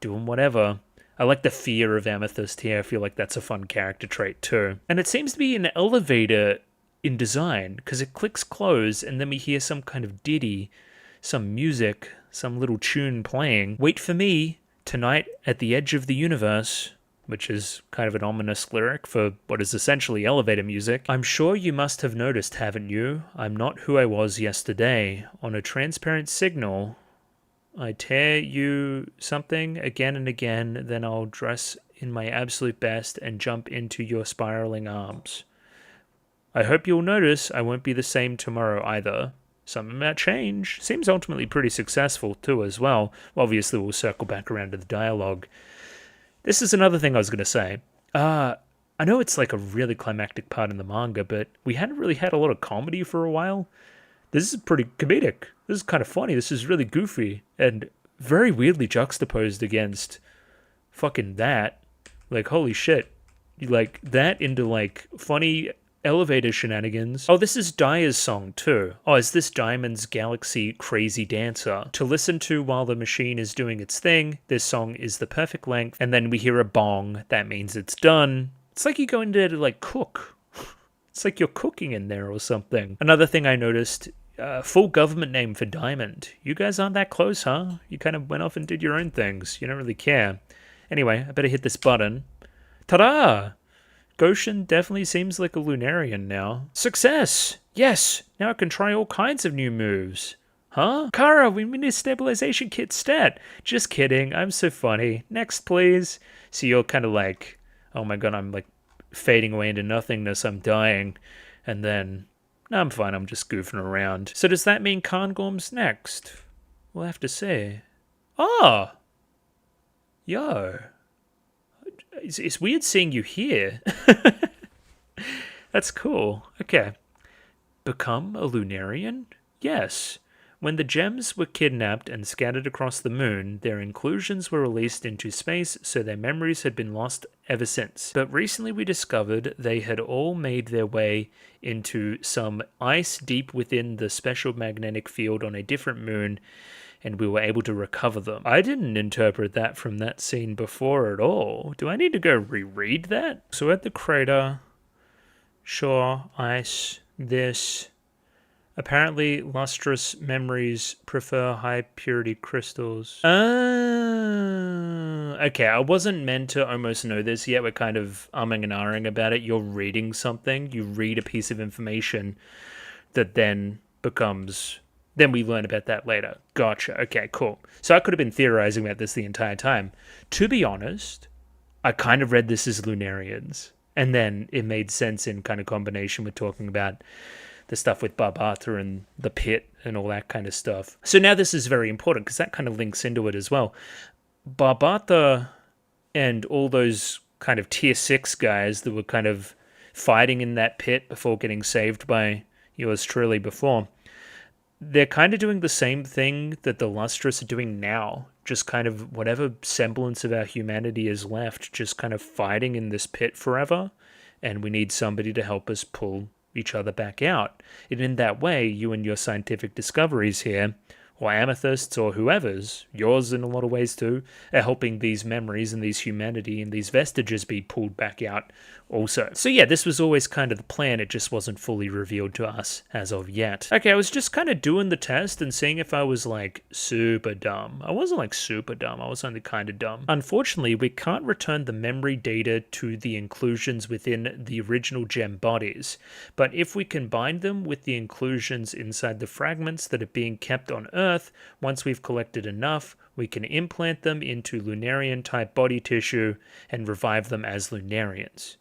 doing whatever. I like the fear of Amethyst here. I feel like that's a fun character trait, too. And it seems to be an elevator in design, because it clicks close, and then we hear some kind of ditty, some music, some little tune playing. Wait for me, tonight at the edge of the universe, which is kind of an ominous lyric for what is essentially elevator music. I'm sure you must have noticed, haven't you? I'm not who I was yesterday. On a transparent signal, I tear you something again and again, then I'll dress in my absolute best and jump into your spiraling arms. I hope you'll notice I won't be the same tomorrow either. Something about change. Seems ultimately pretty successful too as well. Obviously we'll circle back around to the dialogue. This is another thing I was going to say. I know it's like a really climactic part in the manga, but we hadn't really had a lot of comedy for a while. This is pretty comedic. This is kind of funny. This is really goofy and very weirdly juxtaposed against fucking that. Like, holy shit. Like, that into, like, funny elevator shenanigans. Oh, this is Dyer's song, too. Oh, is this Diamond's Galaxy Crazy Dancer? To listen to while the machine is doing its thing, this song is the perfect length, and then we hear a bong. That means it's done. It's like you go in there to, like, cook. It's like you're cooking in there or something. Another thing I noticed, full government name for Diamond. You guys aren't that close, huh? You kind of went off and did your own things. You don't really care. Anyway, I better hit this button. Ta-da! Goshen definitely seems like a Lunarian now. Success! Yes! Now I can try all kinds of new moves. Huh? Kara, we need a stabilization kit stat. Just kidding. I'm so funny. Next, please. So you're kind of like, oh my god, I'm like fading away into nothingness. I'm dying. And then, no, I'm fine. I'm just goofing around. So does that mean Kangorm's next? We'll have to see. Ah! Yo. It's weird seeing you here. That's cool. Okay. Become a Lunarian? Yes. When the gems were kidnapped and scattered across the moon, their inclusions were released into space, so their memories had been lost ever since. But recently we discovered they had all made their way into some ice deep within the special magnetic field on a different moon, and we were able to recover them. I didn't interpret that from that scene before at all. Do I need to go reread that? So at the crater, sure, ice, this. Apparently, lustrous memories prefer high-purity crystals. Okay, I wasn't meant to almost know this yet. We're kind of umming and ahhing about it. You're reading something. You read a piece of information that then becomes... Then we learn about that later. Gotcha. Okay, cool. So I could have been theorizing about this the entire time. To be honest, I kind of read this as Lunarians. And then it made sense in kind of combination with talking about the stuff with Barbata and the pit and all that kind of stuff. So now this is very important because that kind of links into it as well. Barbata and all those kind of tier 6 guys that were kind of fighting in that pit before getting saved by yours truly before, they're kind of doing the same thing that the Lustrous are doing now. Just kind of whatever semblance of our humanity is left, just kind of fighting in this pit forever. And we need somebody to help us pull each other back out. And in that way, you and your scientific discoveries here, or Amethysts or whoever's, yours in a lot of ways too, are helping these memories and these humanity and these vestiges be pulled back out also. So yeah, this was always kind of the plan, it just wasn't fully revealed to us as of yet. Okay, I was just kind of doing the test and seeing if I was like super dumb. I wasn't like super dumb, I was only kind of dumb. Unfortunately, we can't return the memory data to the inclusions within the original gem bodies, but if we combine them with the inclusions inside the fragments that are being kept on Earth, Earth. Once we've collected enough, we can implant them into Lunarian-type body tissue and revive them as Lunarians.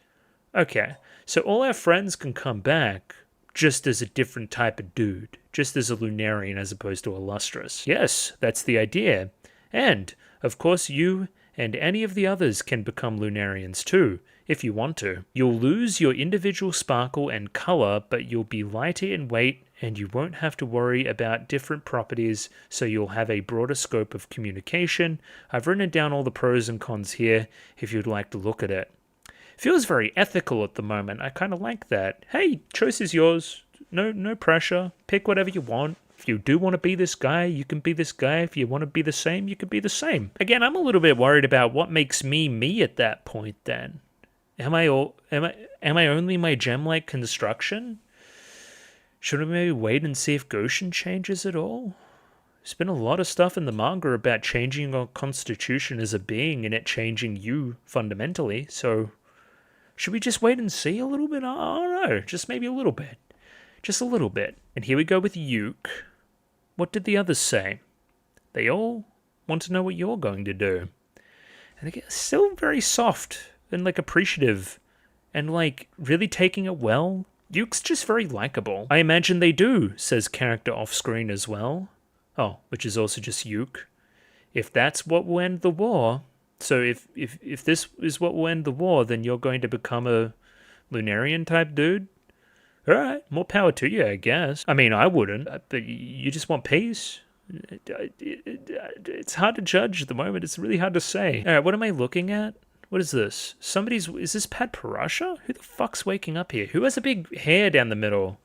Okay, so all our friends can come back just as a different type of dude, just as a Lunarian as opposed to a Lustrous. Yes, that's the idea. And, of course, you and any of the others can become Lunarians too, if you want to. You'll lose your individual sparkle and color, but you'll be lighter in weight and you won't have to worry about different properties, so you'll have a broader scope of communication. I've written down all the pros and cons here if you'd like to look at it. Feels very ethical at the moment. I kind of like that. Hey, choice is yours. No pressure. Pick whatever you want. If you do want to be this guy, you can be this guy. If you want to be the same, you can be the same. Again, I'm a little bit worried about what makes me me at that point then. Am I only my gem-like construction? Should we maybe wait and see if Goshen changes at all? There's been a lot of stuff in the manga about changing your constitution as a being and it changing you fundamentally, so should we just wait and see a little bit? I don't know, just maybe a little bit. Just a little bit. And here we go with Yuke. What did the others say? They all want to know what you're going to do. And they're still very soft and like appreciative and like really taking it well. Yuke's just very likable. I imagine they do, says character off screen as well. Oh, which is also just Yuke. If that's what will end the war, so if this is what will end the war, then you're going to become a Lunarian type dude? Alright, more power to you, I guess. I mean, I wouldn't, but you just want peace? It's hard to judge at the moment. It's really hard to say. Alright, what am I looking at? What is this? Is this Pat Parasha? Who the fuck's waking up here? Who has a big hair down the middle?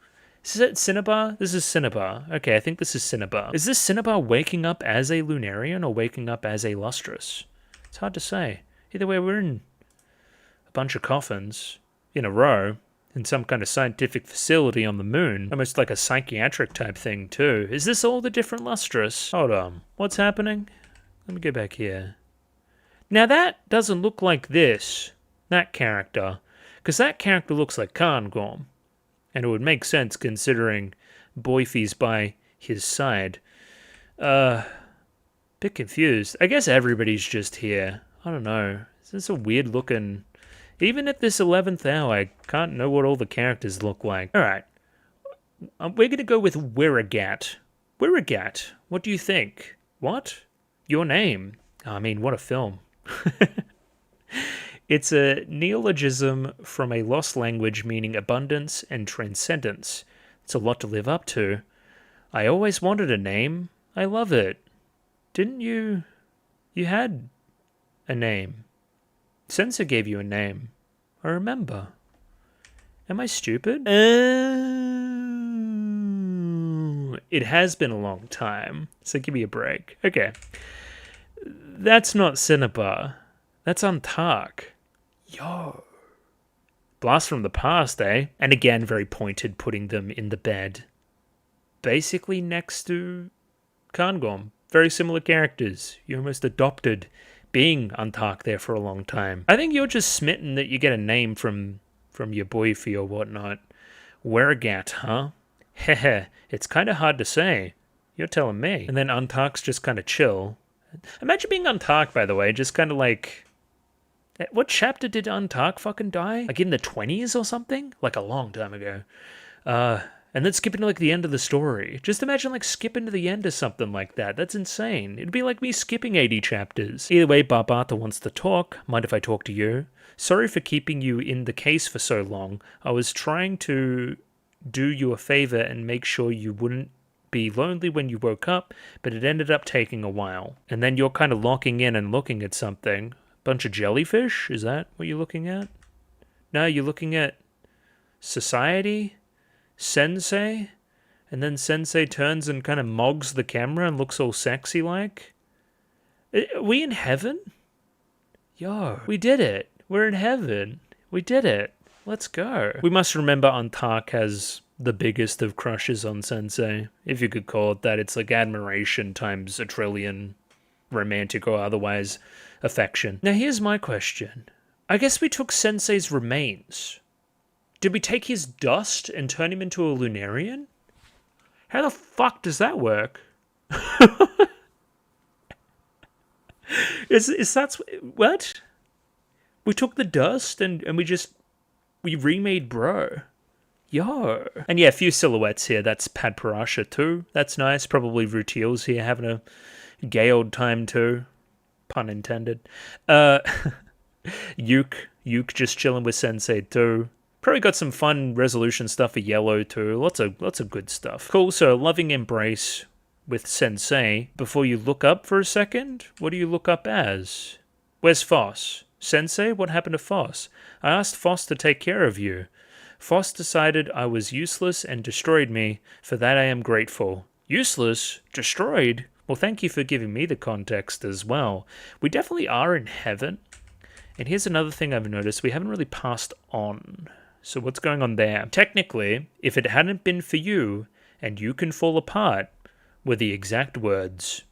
Is it Cinnabar? This is Cinnabar. Okay, I think this is Cinnabar. Is this Cinnabar waking up as a Lunarian or waking up as a Lustrous? It's hard to say. Either way, we're in a bunch of coffins in a row in some kind of scientific facility on the moon. Almost like a psychiatric type thing too. Is this all the different Lustrous? Hold on. What's happening? Let me go back here. Now that doesn't look like this. That character. Because that character looks like Kangorm. And it would make sense considering Boyfie's by his side. Bit confused. I guess everybody's just here. I don't know. This is a weird looking... Even at this 11th hour, I can't know what all the characters look like. Alright. We're going to go with Wirigat. Wirigat, what do you think? What? Your name. I mean, what a film. It's a neologism from a lost language meaning abundance and transcendence. It's a lot to live up to. I always wanted a name. I love it. Didn't you? You had a name. Sensei gave you a name. I remember. Am I stupid? It has been a long time, so give me a break. Okay. That's not Cinnabar. That's Antark. Yo. Blast from the past, eh? And again, very pointed, putting them in the bed. Basically next to Kangorm. Very similar characters. You almost adopted being Antark there for a long time. I think you're just smitten that you get a name from your boyfie or whatnot. Wirigat, huh? Heh, it's kind of hard to say. You're telling me. And then Antark's just kind of chill. Imagine being Antark, by the way, just kind of like... What chapter did Antark fucking die? Like in the 20s or something? Like a long time ago. And then skipping to like the end of the story. Just imagine like skipping to the end of something like that. That's insane. It'd be like me skipping 80 chapters. Either way, Barbata wants to talk. Mind if I talk to you? Sorry for keeping you in the case for so long. I was trying to do you a favor and make sure you wouldn't be lonely when you woke up, but it ended up taking a while. And then you're kind of locking in and looking at something. Bunch of jellyfish? Is that what you're looking at? No, you're looking at society, Sensei, and then Sensei turns and kind of mogs the camera and looks all sexy like. Are we in heaven? Yo, we did it. We're in heaven. We did it. Let's go. We must remember Antark has the biggest of crushes on Sensei, if you could call it that. It's like admiration times a trillion, romantic or otherwise, affection. Now here's my question. I guess we took Sensei's remains. Did we take his dust and turn him into a Lunarian? How the fuck does that work? Is that what? We took the dust and we remade bro. Yo. And yeah, a few silhouettes here. That's Pad Parasha too. That's nice. Probably Rutiel's here having a gay old time too. Pun intended. Yuke just chilling with Sensei too. Probably got some fun resolution stuff for Yellow too. Lots of good stuff. Cool, so loving embrace with Sensei. Before you look up for a second, what do you look up as? Where's Foss? Sensei, what happened to Foss? I asked Foss to take care of you. Foss decided I was useless and destroyed me. For that I am grateful. Useless? Destroyed? Well, thank you for giving me the context as well. We definitely are in heaven. And here's another thing I've noticed. We haven't really passed on. So what's going on there? Technically, if it hadn't been for you, and you can fall apart, were the exact words.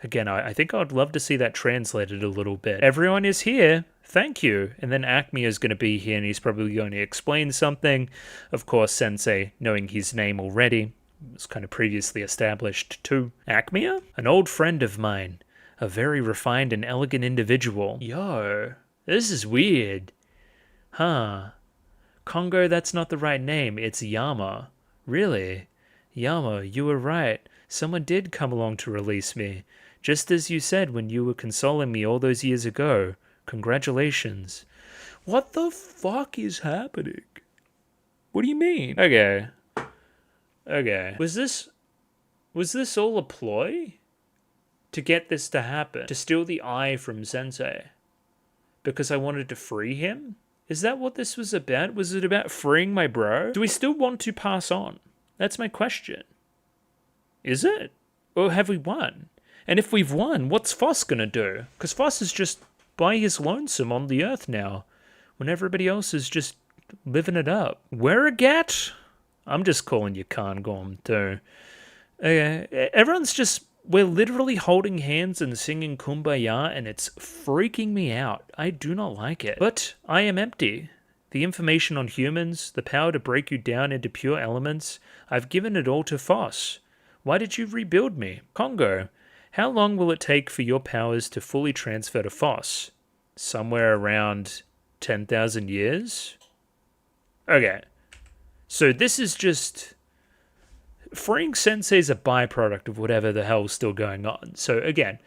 Again, I think I'd love to see that translated a little bit. Everyone is here. Thank you. And then Acme is going to be here, and he's probably going to explain something. Of course, Sensei, knowing his name already, was kind of previously established too. Acmea? An old friend of mine. A very refined and elegant individual. Yo, this is weird. Huh. Congo, that's not the right name. It's Yama. Really? Yama, you were right. Someone did come along to release me. Just as you said when you were consoling me all those years ago. Congratulations. What the fuck is happening? What do you mean? Okay. Was this all a ploy? To get this to happen? To steal the eye from Sensei? Because I wanted to free him? Is that what this was about? Was it about freeing my bro? Do we still want to pass on? That's my question. Is it? Or have we won? And if we've won, what's Foss gonna do? Because Foss is just by his lonesome on the earth now, when everybody else is just living it up. Werrigat? I'm just calling you Kangorm too. Everyone's just... We're literally holding hands and singing Kumbaya, and it's freaking me out. I do not like it. But I am empty. The information on humans, the power to break you down into pure elements, I've given it all to Foss. Why did you rebuild me? Congo, how long will it take for your powers to fully transfer to Foss? Somewhere around 10,000 years? Okay. So this is just... Freeing Sensei's a byproduct of whatever the hell's still going on. So again,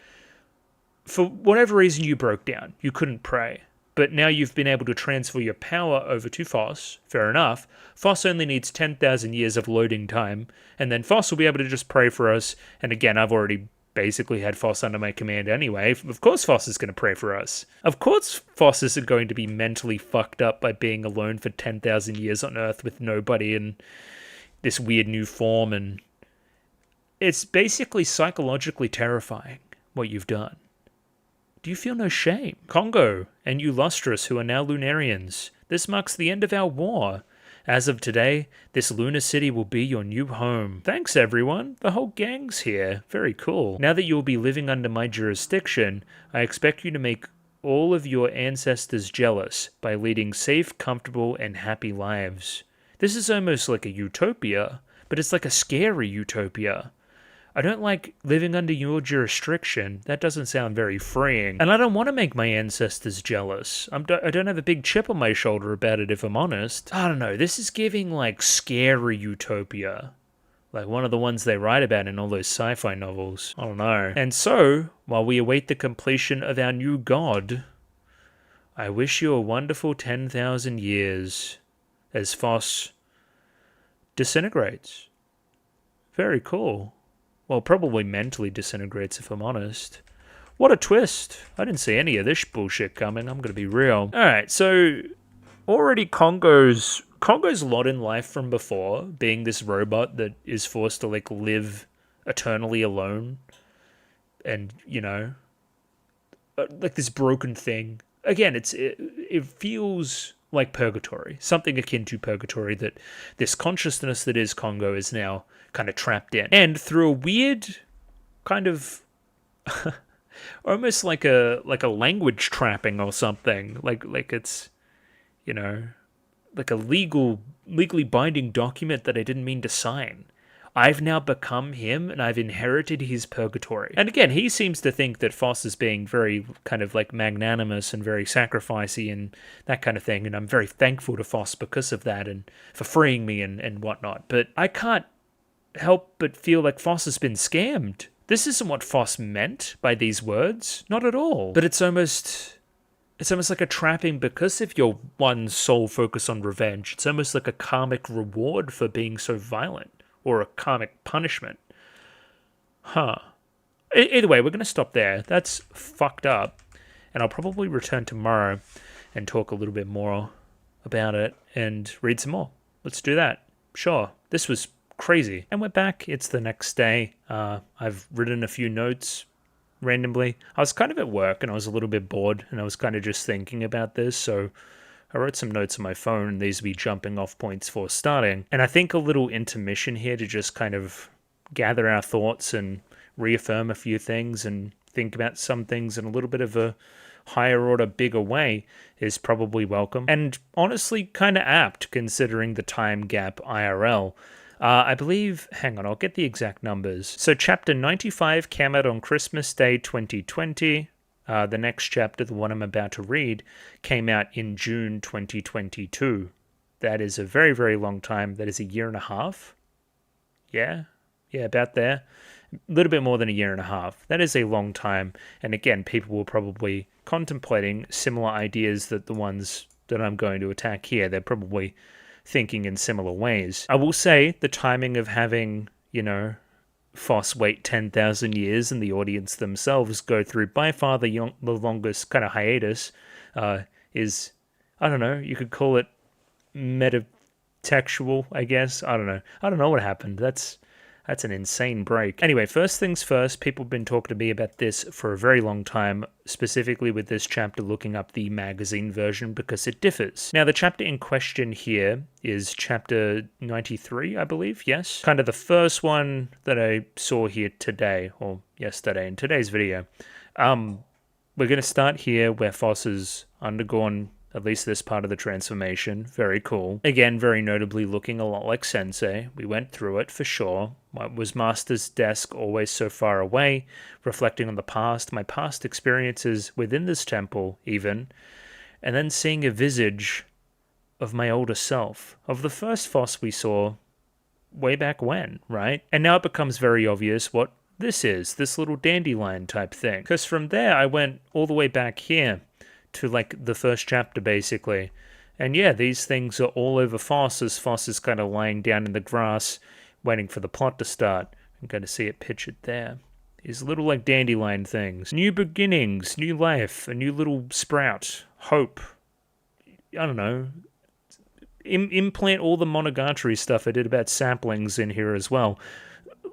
for whatever reason you broke down, you couldn't pray. But now you've been able to transfer your power over to Foss. Fair enough. Foss only needs 10,000 years of loading time. And then Foss will be able to just pray for us. And again, I've already basically had Foss under my command anyway. Of course Foss is going to pray for us. Of course Foss isn't going to be mentally fucked up by being alone for 10,000 years on Earth with nobody and this weird new form, and it's basically psychologically terrifying what you've done. Do you feel no shame? Congo, and you Lustrous who are now Lunarians, this marks the end of our war. As of today, this lunar city will be your new home. Thanks everyone, the whole gang's here. Very cool. Now that you'll be living under my jurisdiction, I expect you to make all of your ancestors jealous by leading safe, comfortable, and happy lives. This is almost like a utopia, but it's like a scary utopia. I don't like living under your jurisdiction. That doesn't sound very freeing. And I don't want to make my ancestors jealous. I don't have a big chip on my shoulder about it, if I'm honest. I don't know. This is giving, like, scary utopia. Like one of the ones they write about in all those sci-fi novels. I don't know. And so, while we await the completion of our new god, I wish you a wonderful 10,000 years. As Foss disintegrates. Very cool. Well, probably mentally disintegrates, if I'm honest. What a twist. I didn't see any of this bullshit coming, I'm gonna be real. Alright, so already Congo's lot in life from before, being this robot that is forced to, like, live eternally alone. And, you know, like this broken thing. Again, it feels... like purgatory, something akin to purgatory that this consciousness that is Congo is now kind of trapped in. And through a weird kind of almost like a language trapping or something, like it's, you know, like a legally binding document that I didn't mean to sign. I've now become him and I've inherited his purgatory. And again, he seems to think that Foss is being very kind of like magnanimous and very sacrificey and that kind of thing. And I'm very thankful to Foss because of that and for freeing me and whatnot. But I can't help but feel like Foss has been scammed. This isn't what Foss meant by these words. Not at all. But it's almost like a trapping because of your one sole focus on revenge. It's almost like a karmic reward for being so violent. Or a karmic punishment. Huh. Either way, we're going to stop there. That's fucked up. And I'll probably return tomorrow and talk a little bit more about it and read some more. Let's do that. Sure. This was crazy. And we're back. It's the next day. I've written a few notes randomly. I was kind of at work and I was a little bit bored and I was kind of just thinking about this, so I wrote some notes on my phone, and these will be jumping off points for starting. And I think a little intermission here to just kind of gather our thoughts and reaffirm a few things and think about some things in a little bit of a higher order, bigger way is probably welcome. And honestly, kind of apt considering the time gap IRL. I believe, hang on, I'll get the exact numbers. So chapter 95 came out on Christmas Day 2020. The next chapter, the one I'm about to read, came out in June 2022. That is a very, very long time. That is a year and a half. Yeah, about there. A little bit more than a year and a half. That is a long time. And again, people were probably contemplating similar ideas that the ones that I'm going to attack here. They're probably thinking in similar ways. I will say the timing of having, Foss wait 10,000 years and the audience themselves go through by far the longest kind of hiatus is, I don't know, you could call it metatextual, I guess. I don't know what happened. That's an insane break. Anyway, first things first, people have been talking to me about this for a very long time, specifically with this chapter looking up the magazine version because it differs. Now, the chapter in question here is chapter 93, I believe, yes? Kind of the first one that I saw here today, or yesterday in today's video. We're going to start here where Foss has undergone at least this part of the transformation. Very cool. Again, very notably looking a lot like Sensei. We went through it for sure. Was Master's desk always so far away? Reflecting on the past, my past experiences within this temple even. And then seeing a visage of my older self. Of the first Foss we saw way back when, right? And now it becomes very obvious what this is. This little dandelion type thing. Because from there I went all the way back here to like the first chapter basically. And yeah, these things are all over Foss as Foss is kind of lying down in the grass waiting for the plot to start. I'm going to see it pictured there. These little like dandelion things. New beginnings, new life, a new little sprout, hope. I don't know. Implant all the Monogatari stuff I did about saplings in here as well.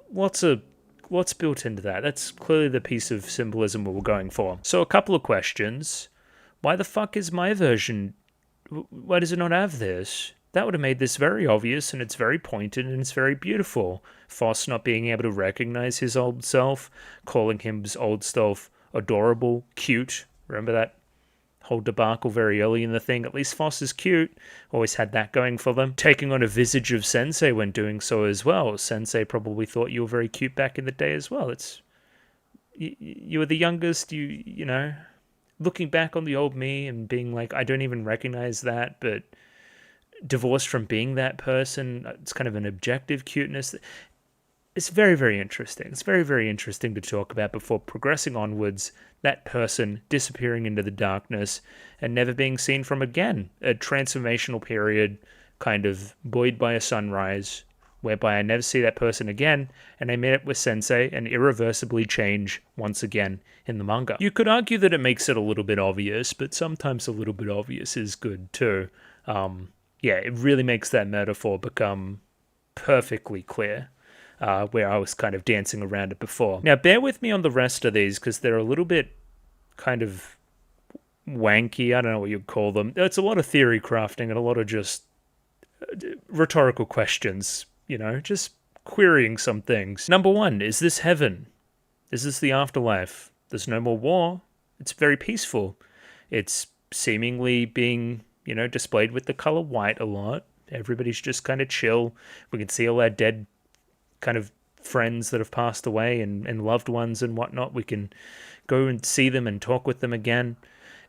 What's built into that? That's clearly the piece of symbolism we were going for. So a couple of questions. Why the fuck is my version... Why does it not have this? That would have made this very obvious, and it's very pointed, and it's very beautiful. Foss not being able to recognize his old self, calling his old self adorable, cute. Remember that whole debacle very early in the thing? At least Foss is cute. Always had that going for them. Taking on a visage of Sensei when doing so as well. Sensei probably thought you were very cute back in the day as well. You were the youngest, you know... Looking back on the old me and being like, I don't even recognize that, but divorced from being that person, it's kind of an objective cuteness. It's very, very interesting. It's very, very interesting to talk about before progressing onwards, that person disappearing into the darkness and never being seen from again. A transformational period, kind of buoyed by a sunrise, whereby I never see that person again, and I meet up with Sensei and irreversibly change once again in the manga. You could argue that it makes it a little bit obvious, but sometimes a little bit obvious is good too. Yeah, it really makes that metaphor become perfectly clear, where I was kind of dancing around it before. Now, bear with me on the rest of these, because they're a little bit kind of wanky, I don't know what you'd call them. It's a lot of theory crafting and a lot of just rhetorical questions, just querying some things. Number one, is this heaven? Is this the afterlife? There's no more war. It's very peaceful. It's seemingly being, displayed with the color white a lot. Everybody's just kind of chill. We can see all our dead kind of friends that have passed away and loved ones and whatnot. We can go and see them and talk with them again.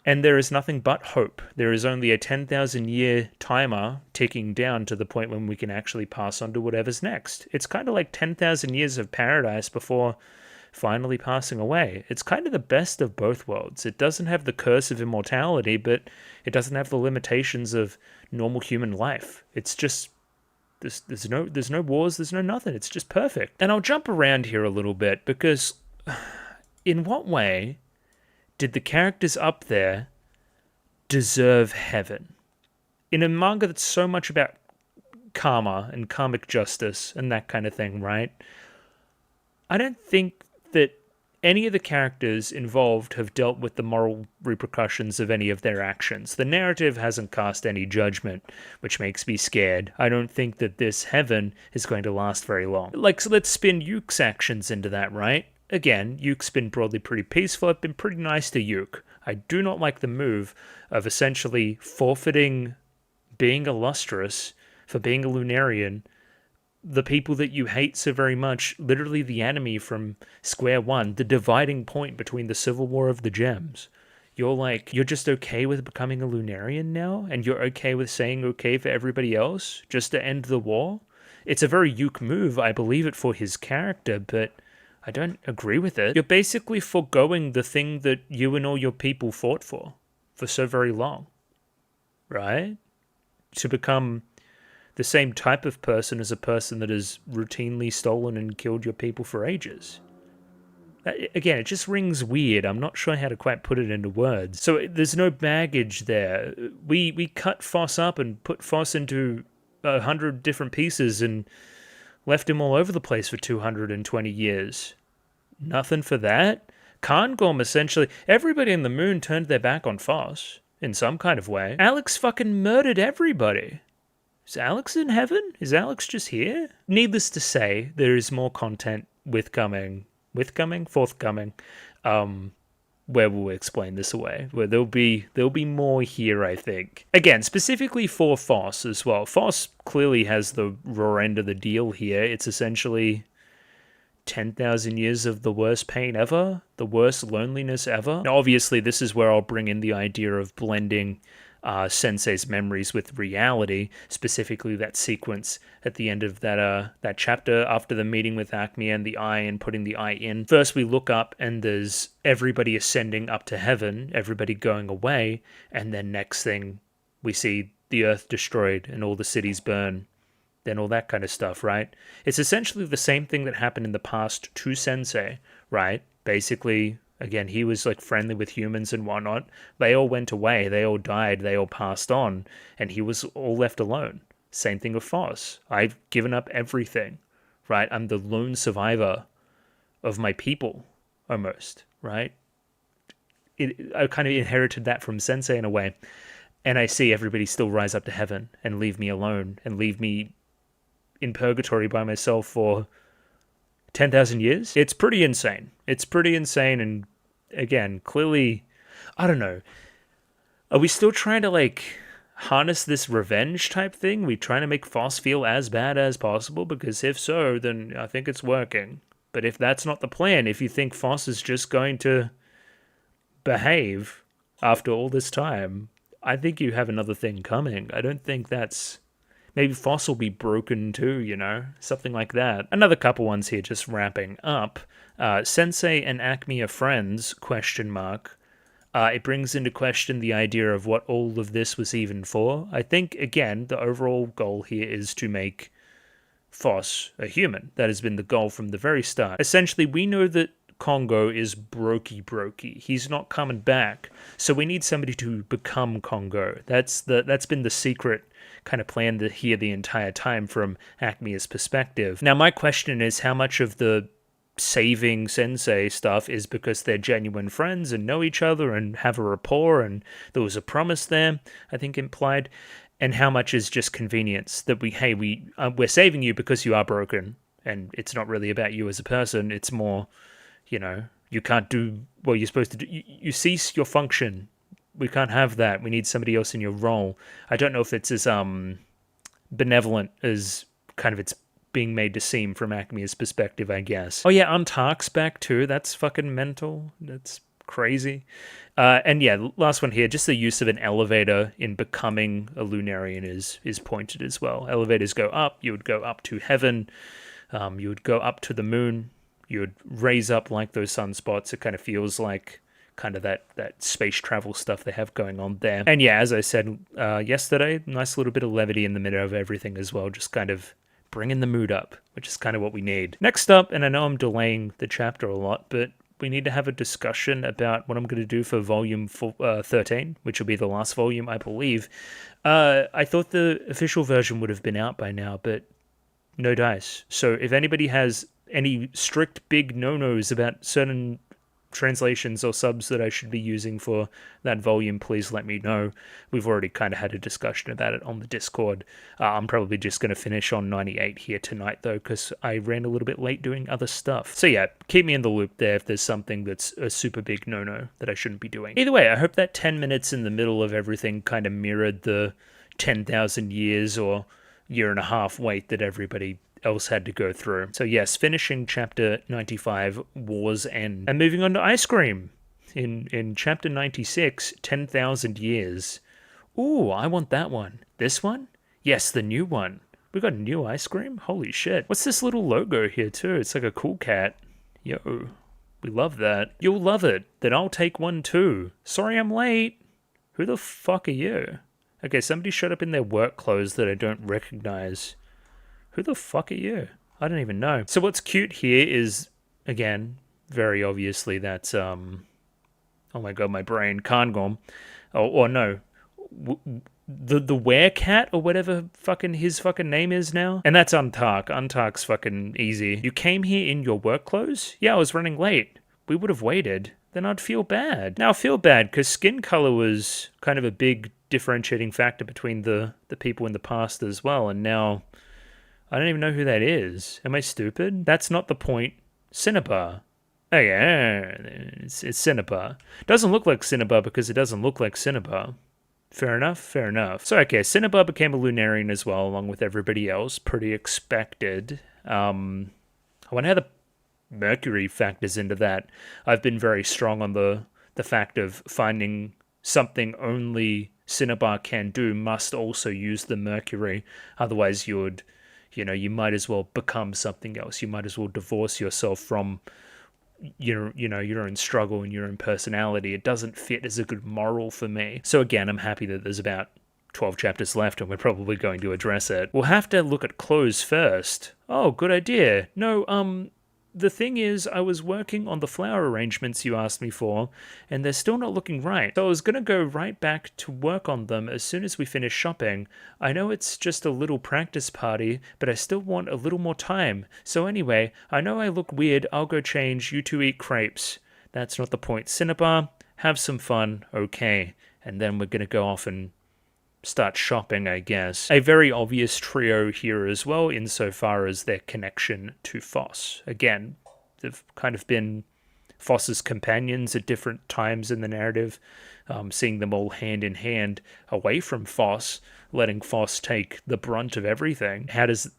And there is nothing but hope. There is only a 10,000-year timer ticking down to the point when we can actually pass on to whatever's next. It's kind of like 10,000 years of paradise before finally passing away. It's kind of the best of both worlds. It doesn't have the curse of immortality, but it doesn't have the limitations of normal human life. It's just there's no wars, there's no nothing. It's just perfect. And I'll jump around here a little bit because in what way did the characters up there deserve heaven? In a manga that's so much about karma and karmic justice and that kind of thing, right? I don't think that any of the characters involved have dealt with the moral repercussions of any of their actions. The narrative hasn't cast any judgment, which makes me scared. I don't think that this heaven is going to last very long. Like, so let's spin Yuke's actions into that, right? Again, Yuke's been broadly pretty peaceful. I've been pretty nice to Yuke. I do not like the move of essentially forfeiting being a Lustrous for being a Lunarian. The people that you hate so very much, literally the enemy from square one, the dividing point between the Civil War of the Gems. You're just okay with becoming a Lunarian now? And you're okay with saying okay for everybody else just to end the war? It's a very Yuke move. I believe it for his character, but I don't agree with it. You're basically foregoing the thing that you and all your people fought for so very long. Right? To become the same type of person as a person that has routinely stolen and killed your people for ages. Again, it just rings weird. I'm not sure how to quite put it into words. So there's no baggage there. We cut Foss up and put Foss into 100 different pieces and left him all over the place for 220 years. Nothing for that. Cairngorm essentially, everybody in the moon turned their back on Foss in some kind of way. Alex fucking murdered everybody. Is Alex in heaven? Is Alex just here? Needless to say, there is more content forthcoming, where we'll explain this away. Where there'll be more here, I think. Again, specifically for Foss as well. Foss clearly has the raw end of the deal here. It's essentially 10,000 years of the worst pain ever, the worst loneliness ever. Now, obviously, this is where I'll bring in the idea of blending Sensei's memories with reality, specifically that sequence at the end of that chapter after the meeting with Acme and the eye and putting the eye in. First we look up and there's everybody ascending up to heaven, everybody going away, and then next thing we see the earth destroyed and all the cities burn, then all that kind of stuff, right? It's essentially the same thing that happened in the past to Sensei, right? Basically, again, he was like friendly with humans and whatnot. They all went away, they all died, they all passed on, and he was all left alone. Same thing with Foss. I've given up everything, right? I'm the lone survivor of my people, almost, right? I kind of inherited that from Sensei in a way. And I see everybody still rise up to heaven and leave me alone and leave me in purgatory by myself for 10,000 years? It's pretty insane. And again, clearly, I don't know. Are we still trying to harness this revenge type thing? We trying to make Foss feel as bad as possible? Because if so, then I think it's working. But if that's not the plan, if you think Foss is just going to behave after all this time, I think you have another thing coming. I don't think that's... Maybe Foss will be broken too, something like that. Another couple ones here just wrapping up. Sensei and Acme are friends, ? It brings into question the idea of what all of this was even for. I think, again, the overall goal here is to make Foss a human. That has been the goal from the very start. Essentially, we know that Congo is brokey. He's not coming back. So we need somebody to become Congo. That's been the secret kind of plan here the entire time from Acme's perspective. Now, my question is how much of the saving Sensei stuff is because they're genuine friends and know each other and have a rapport and there was a promise there, I think implied, and how much is just convenience that we're saving you because you are broken and it's not really about you as a person. It's more, you can't do what you're supposed to do. You cease your function. We can't have that. We need somebody else in your role. I don't know if it's as benevolent as kind of its being made to seem from Acme's perspective, I guess. Oh yeah, Untark's back too. That's fucking mental. That's crazy. And yeah, last one here, just the use of an elevator in becoming a Lunarian is pointed as well. Elevators go up, you would go up to heaven, you would go up to the moon, you would raise up like those sunspots. It kind of feels like kind of that space travel stuff they have going on there. And yeah, as I said yesterday, nice little bit of levity in the middle of everything as well, just kind of bringing the mood up, which is kind of what we need. Next up, and I know I'm delaying the chapter a lot, but we need to have a discussion about what I'm going to do for volume 13, which will be the last volume, I believe. I thought the official version would have been out by now, but no dice. So if anybody has any strict big no-nos about certain translations or subs that I should be using for that volume, please let me know. We've already kind of had a discussion about it on the Discord. I'm probably just going to finish on 98 here tonight though, because I ran a little bit late doing other stuff. So yeah, keep me in the loop there if there's something that's a super big no-no that I shouldn't be doing. Either way, I hope that 10 minutes in the middle of everything kind of mirrored the 10,000 years or year and a half wait that everybody else had to go through. So yes, finishing chapter 95, War's End. And moving on to ice cream. In chapter 96, 10,000 years. Ooh, I want that one. This one? Yes, the new one. We got a new ice cream? Holy shit. What's this little logo here too? It's like a cool cat. Yo, we love that. You'll love it. Then I'll take one too. Sorry I'm late. Who the fuck are you? Okay, somebody showed up in their work clothes that I don't recognize. Who the fuck are you? I don't even know. So what's cute here is, again, very obviously that's, oh my god, my brain, Kangom. Or no, the werecat or whatever fucking his fucking name is now. And that's Untark. Untark's fucking easy. You came here in your work clothes? Yeah, I was running late. We would have waited. Then I'd feel bad. Now I feel bad because skin color was kind of a big differentiating factor between the people in the past as well. And now I don't even know who that is. Am I stupid? That's not the point. Cinnabar. Oh yeah, it's Cinnabar. Doesn't look like Cinnabar because it doesn't look like Cinnabar. Fair enough, fair enough. So okay, Cinnabar became a Lunarian as well, along with everybody else. Pretty expected. I wonder how the Mercury factors into that. I've been very strong on the fact of finding something only Cinnabar can do must also use the Mercury. Otherwise you might as well become something else. You might as well divorce yourself from your own struggle and your own personality. It doesn't fit as a good moral for me. So again, I'm happy that there's about 12 chapters left and we're probably going to address it. We'll have to look at clothes first. Oh, good idea. No, the thing is, I was working on the flower arrangements you asked me for, and they're still not looking right. So I was going to go right back to work on them as soon as we finish shopping. I know it's just a little practice party, but I still want a little more time. So anyway, I know I look weird, I'll go change, you two eat crepes. That's not the point. Cinnabar, have some fun, okay. And then we're going to go off and start shopping, I guess. A very obvious trio here as well, insofar as their connection to Foss. Again, they've kind of been Foss's companions at different times in the narrative, seeing them all hand in hand away from Foss, letting Foss take the brunt of everything. How does...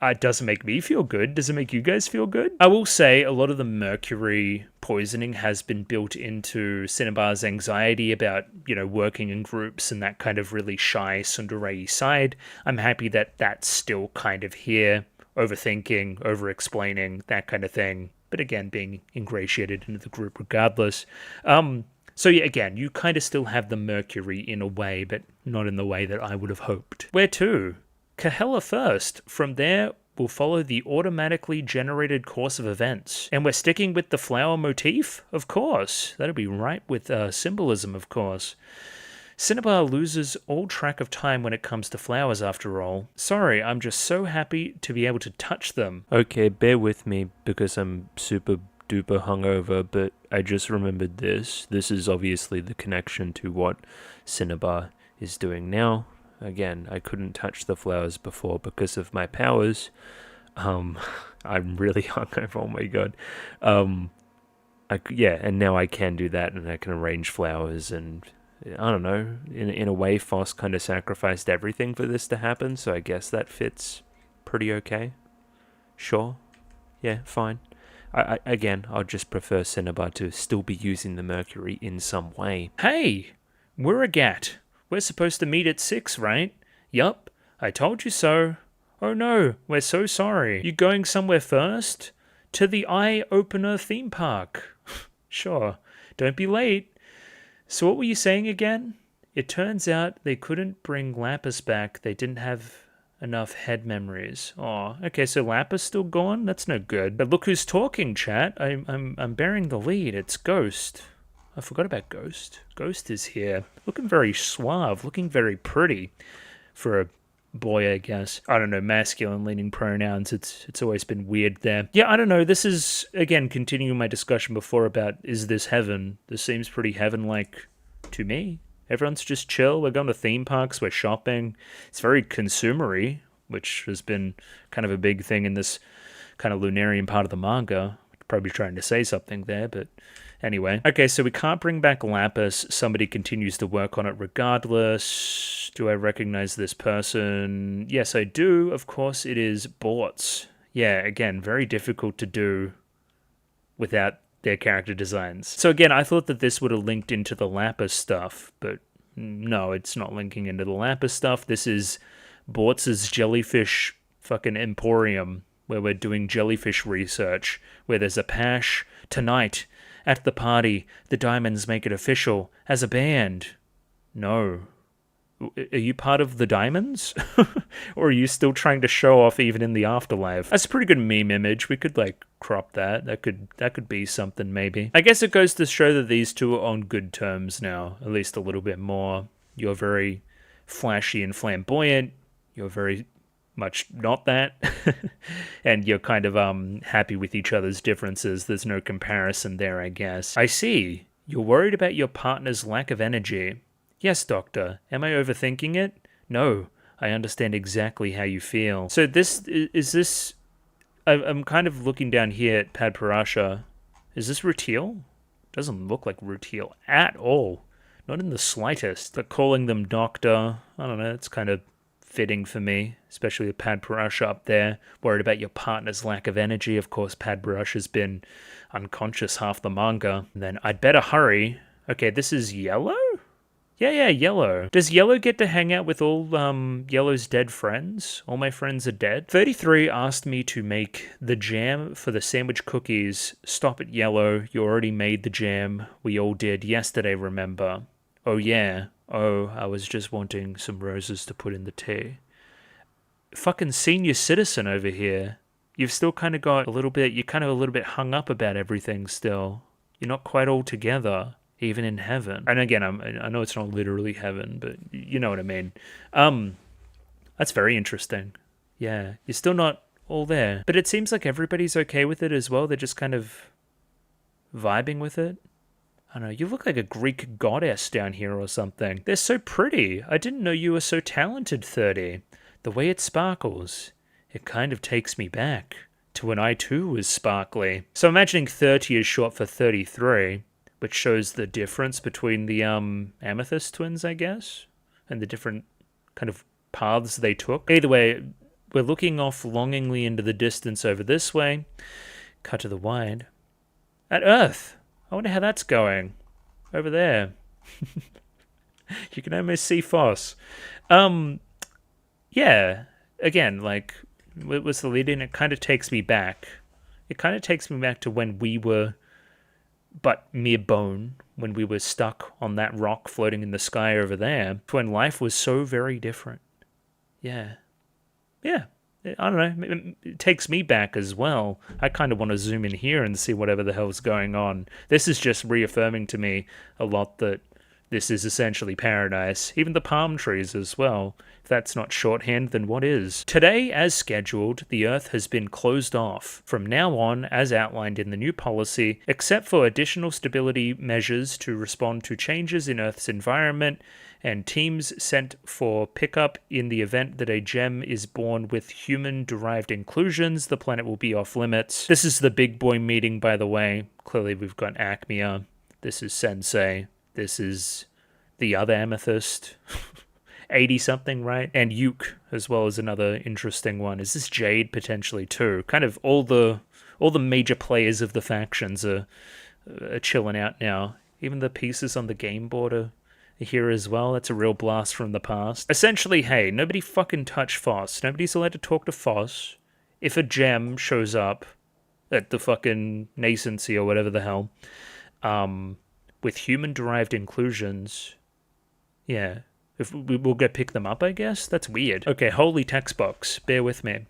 It doesn't make me feel good. Does it make you guys feel good? I will say a lot of the mercury poisoning has been built into Cinnabar's anxiety about, working in groups and that kind of really shy tsundere side. I'm happy that that's still kind of here, overthinking, over-explaining, that kind of thing. But again, being ingratiated into the group regardless. So yeah, again, you kind of still have the mercury in a way, but not in the way that I would have hoped. Where to? Kahela first. From there, we'll follow the automatically generated course of events. And we're sticking with the flower motif? Of course. That'll be right with symbolism, of course. Cinnabar loses all track of time when it comes to flowers, after all. Sorry, I'm just so happy to be able to touch them. Okay, bear with me, because I'm super duper hungover, but I just remembered this. This is obviously the connection to what Cinnabar is doing now. Again, I couldn't touch the flowers before because of my powers. I'm really hungover, oh my god. And now I can do that, and I can arrange flowers, and I don't know, in a way, Foss kind of sacrificed everything for this to happen, so I guess that fits pretty okay. Sure. Yeah, fine. Again, I'd just prefer Cinnabar to still be using the mercury in some way. Hey, we're a GAT. We're supposed to meet at 6, right? Yup, I told you so. Oh no, we're so sorry. You going somewhere first? To the Eye Opener theme park. Sure, don't be late. So what were you saying again? It turns out they couldn't bring Lapis back. They didn't have enough head memories. Oh, okay, so Lapis still gone? That's no good. But look who's talking, chat. I'm bearing the lead. It's Ghost. I forgot about Ghost. Ghost is here. Looking very suave, looking very pretty for a boy, I guess. I don't know, masculine leaning pronouns. It's always been weird there. Yeah, I don't know. This is, again, continuing my discussion before about is this heaven? This seems pretty heaven-like to me. Everyone's just chill. We're going to theme parks. We're shopping. It's very consumery, which has been kind of a big thing in this kind of Lunarian part of the manga. Probably trying to say something there, but anyway. Okay, so we can't bring back Lapis. Somebody continues to work on it regardless. Do I recognize this person? Yes, I do. Of course, it is Bortz. Yeah, again, very difficult to do without their character designs. So again, I thought that this would have linked into the Lapis stuff, but no, it's not linking into the Lapis stuff. This is Bortz's jellyfish fucking emporium, where we're doing jellyfish research, where there's a Pash. Tonight, at the party, the Diamonds make it official as a band. No. Are you part of the Diamonds? Or are you still trying to show off even in the afterlife? That's a pretty good meme image. We could, crop that. That could be something, maybe. I guess it goes to show that these two are on good terms now, at least a little bit more. You're very flashy and flamboyant. You're very much not that. And you're kind of happy with each other's differences. There's no comparison there, I guess. I see. You're worried about your partner's lack of energy. Yes, Doctor. Am I overthinking it? No. I understand exactly how you feel. So this... I'm kind of looking down here at Padparasha. Is this Rutil? Doesn't look like Rutil at all. Not in the slightest. But calling them Doctor, I don't know, it's kind of fitting for me, especially with Padparasha up there, worried about your partner's lack of energy. Of course, Padparasha's been unconscious half the manga. And then I'd better hurry. Okay, this is Yellow? Yeah, Yellow. Does Yellow get to hang out with all Yellow's dead friends? All my friends are dead? 33 asked me to make the jam for the sandwich cookies. Stop it, Yellow. You already made the jam. We all did yesterday, remember? Oh, yeah. Oh, I was just wanting some roses to put in the tea. Fucking senior citizen over here. You've still kind of got a little bit... You're kind of a little bit hung up about everything still. You're not quite all together. Even in heaven. And again, I know it's not literally heaven, but you know what I mean. That's very interesting. Yeah, you're still not all there. But it seems like everybody's okay with it as well. They're just kind of vibing with it. I don't know, you look like a Greek goddess down here or something. They're so pretty. I didn't know you were so talented, 30. The way it sparkles, it kind of takes me back to when I too was sparkly. So imagining 30 is short for 33. Which shows the difference between the Amethyst twins, I guess, and the different kind of paths they took. Either way, we're looking off longingly into the distance over this way. Cut to the wide. At Earth! I wonder how that's going. Over there. You can almost see Foss. Yeah, again, what was the lead in? It kind of takes me back. It kind of takes me back to when we were... but mere bone, when we were stuck on that rock floating in the sky over there, when life was so very different. Yeah. I don't know, it takes me back as well. I kind of want to zoom in here and see whatever the hell's going on. This is just reaffirming to me a lot that this is essentially paradise. Even the palm trees as well. If that's not shorthand, then what is? Today, as scheduled, the Earth has been closed off. From now on, as outlined in the new policy, except for additional stability measures to respond to changes in Earth's environment, and teams sent for pickup in the event that a gem is born with human-derived inclusions, the planet will be off limits. This is the big boy meeting, by the way. Clearly we've got Acmea. This is Sensei. This is the other Amethyst. 80-something, right? And Yuke as well as another interesting one. Is this Jade potentially too? Kind of all the major players of the factions are chilling out now. Even the pieces on the game board are here as well. That's a real blast from the past. Essentially, hey, nobody fucking touch Foss. Nobody's allowed to talk to Foss. If a gem shows up at the fucking nascency or whatever the hell, with human-derived inclusions, yeah, if we'll go pick them up, I guess? That's weird. Okay, holy text box. Bear with me.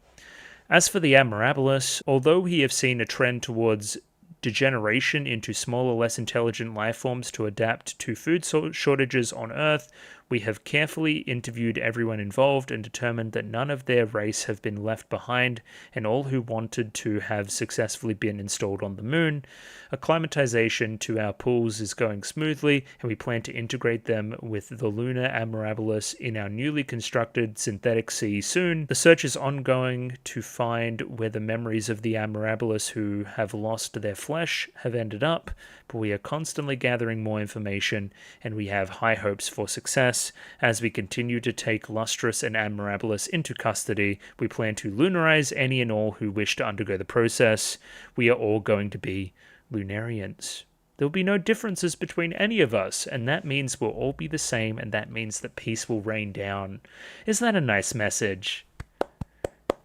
As for the Admirabilis, although we have seen a trend towards degeneration into smaller, less intelligent life forms to adapt to food shortages on Earth, we have carefully interviewed everyone involved and determined that none of their race have been left behind, and all who wanted to have successfully been installed on the moon. Acclimatization to our pools is going smoothly, and we plan to integrate them with the lunar Admirabilis in our newly constructed synthetic sea soon. The search is ongoing to find where the memories of the Admirabilis who have lost their flesh have ended up, but we are constantly gathering more information, and we have high hopes for success. As we continue to take Lustrous and Admirabilis into custody, we plan to lunarize any and all who wish to undergo the process. We are all going to be Lunarians. There will be no differences between any of us, and that means we'll all be the same, and that means that peace will reign down. Isn't that a nice message?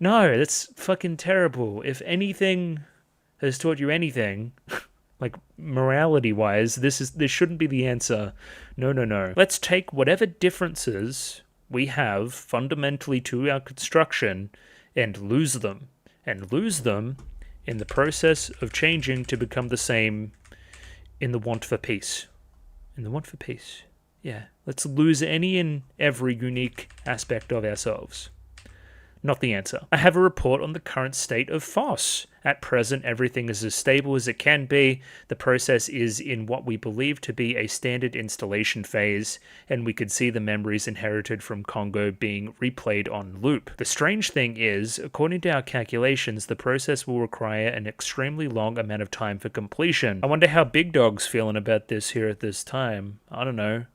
No, that's fucking terrible. If anything has taught you anything, like morality-wise, this shouldn't be the answer. No. Let's take whatever differences we have fundamentally to our construction and lose them. And lose them in the process of changing to become the same in the want for peace. In the want for peace. Yeah. Let's lose any and every unique aspect of ourselves. Not the answer. I have a report on the current state of Foss. At present, everything is as stable as it can be. The process is in what we believe to be a standard installation phase, and we could see the memories inherited from Congo being replayed on loop. The strange thing is, according to our calculations, the process will require an extremely long amount of time for completion. I wonder how Big Dog's feeling about this here at this time. I don't know.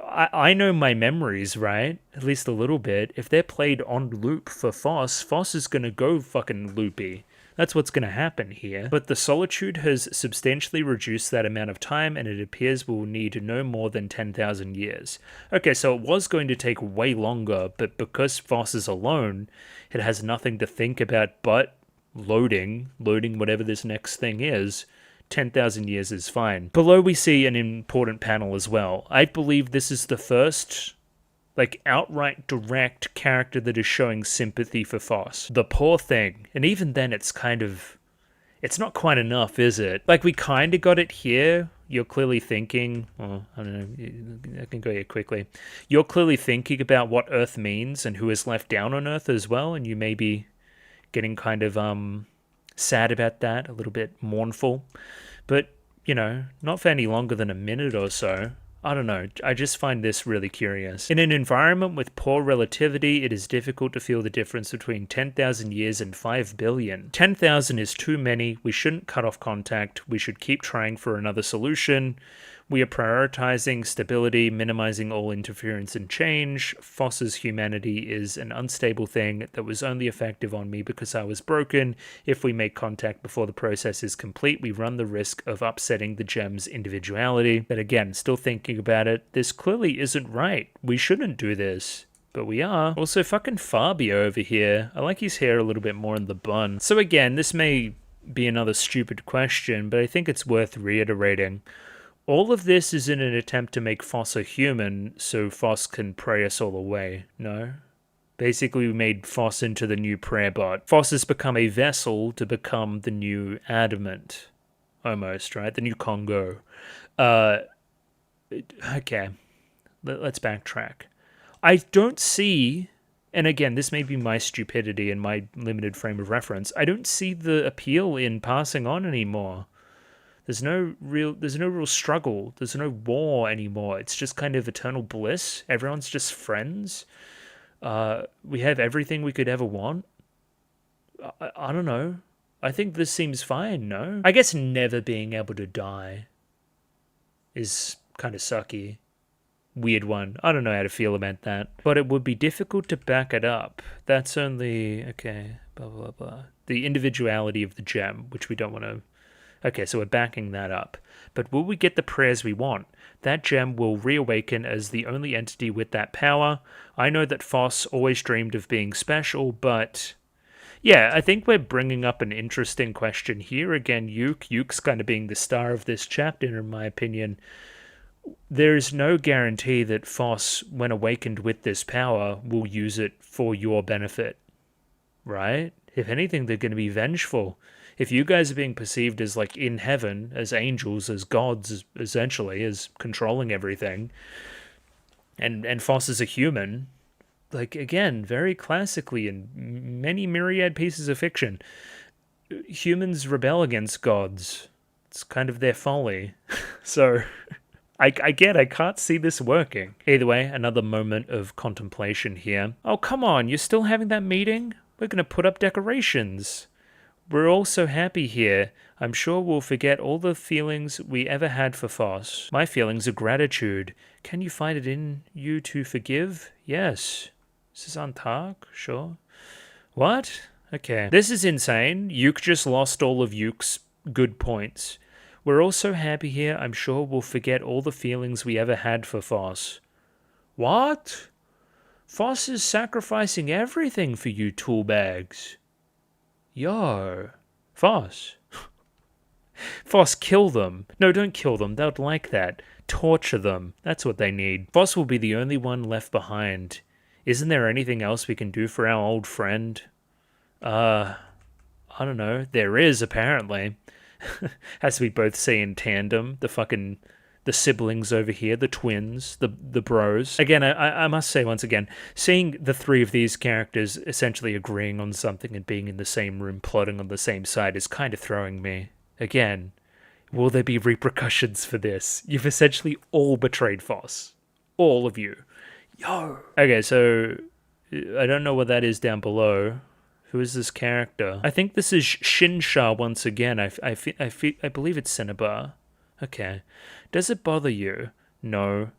I know my memories, right? At least a little bit. If they're played on loop for Foss, Foss is going to go fucking loopy. That's what's going to happen here. But the Solitude has substantially reduced that amount of time, and it appears we'll need no more than 10,000 years. Okay, so it was going to take way longer, but because Foss is alone, it has nothing to think about but loading whatever this next thing is. 10,000 years is fine. Below we see an important panel as well. I believe this is the first, outright direct character that is showing sympathy for Foss. The poor thing. And even then it's not quite enough, is it? We kind of got it here. You're clearly thinking, I don't know, I can go here quickly. You're clearly thinking about what Earth means and who is left down on Earth as well, and you may be getting kind of, sad about that, a little bit mournful, but not for any longer than a minute or so. I don't know, I just find this really curious. In an environment with poor relativity, it is difficult to feel the difference between 10,000 years and 5 billion. 10,000 is too many. We shouldn't cut off contact. We should keep trying for another solution. We are prioritizing stability, minimizing all interference and change. Foss's humanity is an unstable thing that was only effective on me because I was broken. If we make contact before the process is complete, we run the risk of upsetting the gem's individuality. But again, still thinking about it, this clearly isn't right. We shouldn't do this. But we are. Also, fucking Fabio over here. I like his hair a little bit more in the bun. So again, this may be another stupid question, but I think it's worth reiterating. All of this is in an attempt to make Foss a human so Foss can pray us all away, no? Basically, we made Foss into the new prayer bot. Foss has become a vessel to become the new Adamant. Almost, right? The new Congo. Okay. Let's backtrack. I don't see, and again, this may be my stupidity and my limited frame of reference, I don't see the appeal in passing on anymore. There's no real struggle. There's no war anymore. It's just kind of eternal bliss. Everyone's just friends. We have everything we could ever want. I don't know. I think this seems fine, no? I guess never being able to die is kind of sucky. weird one. I don't know how to feel about that. But it would be difficult to back it up. That's only, okay, blah, blah, blah. The individuality of the gem, which we don't want to... Okay, so we're backing that up. But will we get the prayers we want? That gem will reawaken as the only entity with that power. I know that Foss always dreamed of being special, but... Yeah, I think we're bringing up an interesting question here. Again, Yuke's kind of being the star of this chapter, in my opinion. There's no guarantee that Foss, when awakened with this power, will use it for your benefit, right? If anything, they're going to be vengeful. If you guys are being perceived as, like, in heaven, as angels, as gods, essentially, as controlling everything, and Foss is a human... Like, again, very classically in many myriad pieces of fiction, humans rebel against gods. It's kind of their folly. So, I can't see this working. Either way, another moment of contemplation here. Oh, come on, you're still having that meeting? We're going to put up decorations. We're all so happy here. I'm sure we'll forget all the feelings we ever had for Foss. My feelings of gratitude. Can you find it in you to forgive? Yes. Is this on Tark? Sure. What? Okay. This is insane. Yuke just lost all of Yuke's good points. We're all so happy here, I'm sure we'll forget all the feelings we ever had for Foss. What? Foss is sacrificing everything for you, tool bags. Yo. Foss. Foss, kill them. No, don't kill them. They'd like that. Torture them. That's what they need. Foss will be the only one left behind. Isn't there anything else we can do for our old friend? I don't know. There is, apparently. As we both say in tandem, the siblings over here, the twins, the bros. Again, I must say once again, seeing the three of these characters essentially agreeing on something and being in the same room, plotting on the same side is kind of throwing me. Again, will there be repercussions for this? You've essentially all betrayed Foss. All of you. Yo. Okay, so I don't know what that is down below. Who is this character? I think this is Shinsha once again. I believe it's Cinnabar. Okay. Does it bother you? No.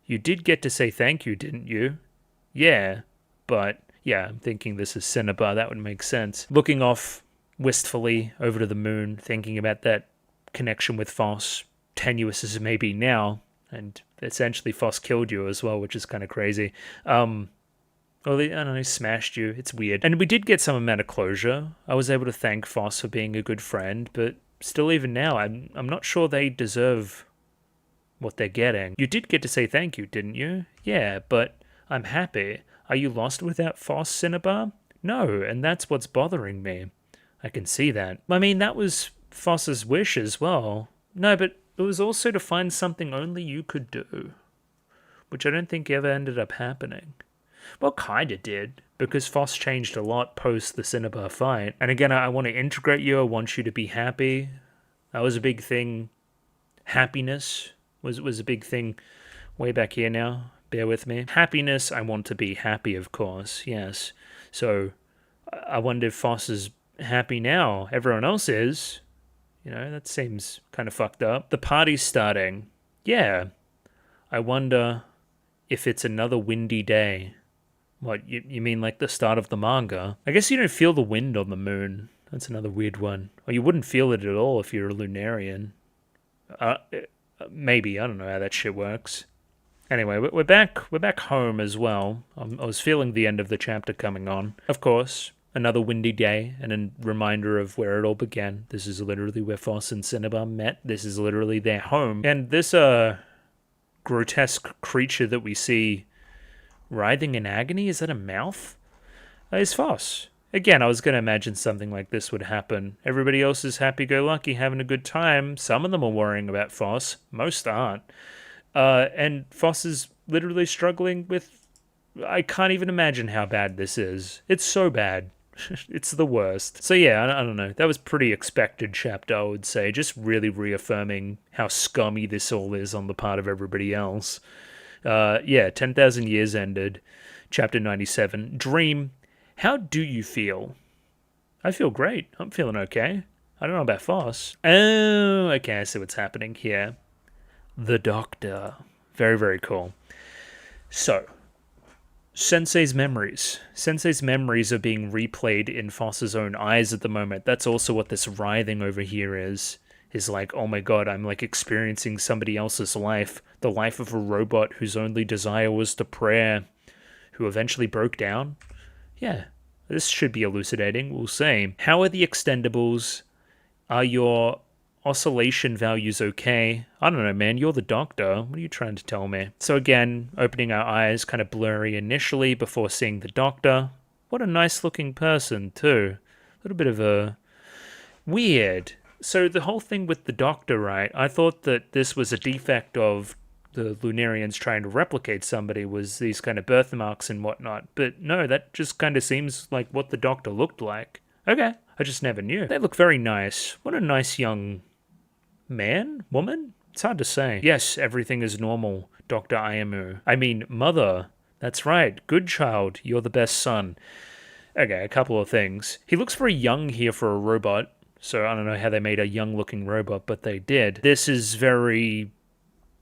You did get to say thank you, didn't you? Yeah. But, yeah, I'm thinking this is Cinnabar. That would make sense. Looking off wistfully over to the moon, thinking about that connection with Foss, tenuous as it may be now, and essentially Foss killed you as well, which is kind of crazy. Well, I don't know, he smashed you. It's weird. And we did get some amount of closure. I was able to thank Foss for being a good friend, but still even now, I'm not sure they deserve what they're getting. You did get to say thank you, didn't you? Yeah, but I'm happy. Are you lost without Foss, Cinnabar? No, and that's what's bothering me. I can see that. I mean, that was Foss's wish as well. No, but it was also to find something only you could do, which I don't think ever ended up happening. Well, kinda did, because Foss changed a lot post the Cinnabar fight. And again, I want to integrate you, I want you to be happy. That was a big thing. Happiness was a big thing way back here now. Bear with me. Happiness, I want to be happy, of course, yes. So, I wonder if Foss is happy now. Everyone else is. You know, that seems kind of fucked up. The party's starting. Yeah. I wonder if it's another windy day. What, you mean like the start of the manga? I guess you don't feel the wind on the moon. That's another weird one. Or you wouldn't feel it at all if you're a Lunarian. Maybe, I don't know how that shit works. Anyway, we're back home as well. I was feeling the end of the chapter coming on. Of course, another windy day and a reminder of where it all began. This is literally where Foss and Cinnabar met. This is literally their home. And this grotesque creature that we see writhing in agony, is that a mouth? Is Foss. Again, I was going to imagine something like this would happen. Everybody else is happy-go-lucky, having a good time. Some of them are worrying about Foss. Most aren't. And Foss is literally struggling with... I can't even imagine how bad this is. It's so bad. It's the worst. So yeah, I don't know. That was pretty expected chapter, I would say. Just really reaffirming how scummy this all is on the part of everybody else. 10,000 years ended. Chapter 97. Dream. How do you feel? I feel great. I'm feeling okay. I don't know about Foss. Oh, okay, I see what's happening here. The Doctor. Very, very cool. So, Sensei's memories. Sensei's memories are being replayed in Foss's own eyes at the moment. That's also what this writhing over here is. Is like, oh my god, I'm like experiencing somebody else's life. The life of a robot whose only desire was to pray, who eventually broke down. Yeah, this should be elucidating, we'll see. How are the extendables? Are your oscillation values okay? I don't know, man. You're the doctor. What are you trying to tell me? So again, opening our eyes kind of blurry initially before seeing the doctor. What a nice looking person, too. A little bit of a... weird. So the whole thing with the doctor, right? I thought that this was a defect of the Lunarians trying to replicate somebody, was these kind of birthmarks and whatnot. But no, that just kind of seems like what the doctor looked like. Okay, I just never knew. They look very nice. What a nice young man? Woman? It's hard to say. Yes, everything is normal, Dr. Ayamu. I mean, mother. That's right. Good child. You're the best son. Okay, a couple of things. He looks very young here for a robot. So I don't know how they made a young-looking robot, but they did. This is very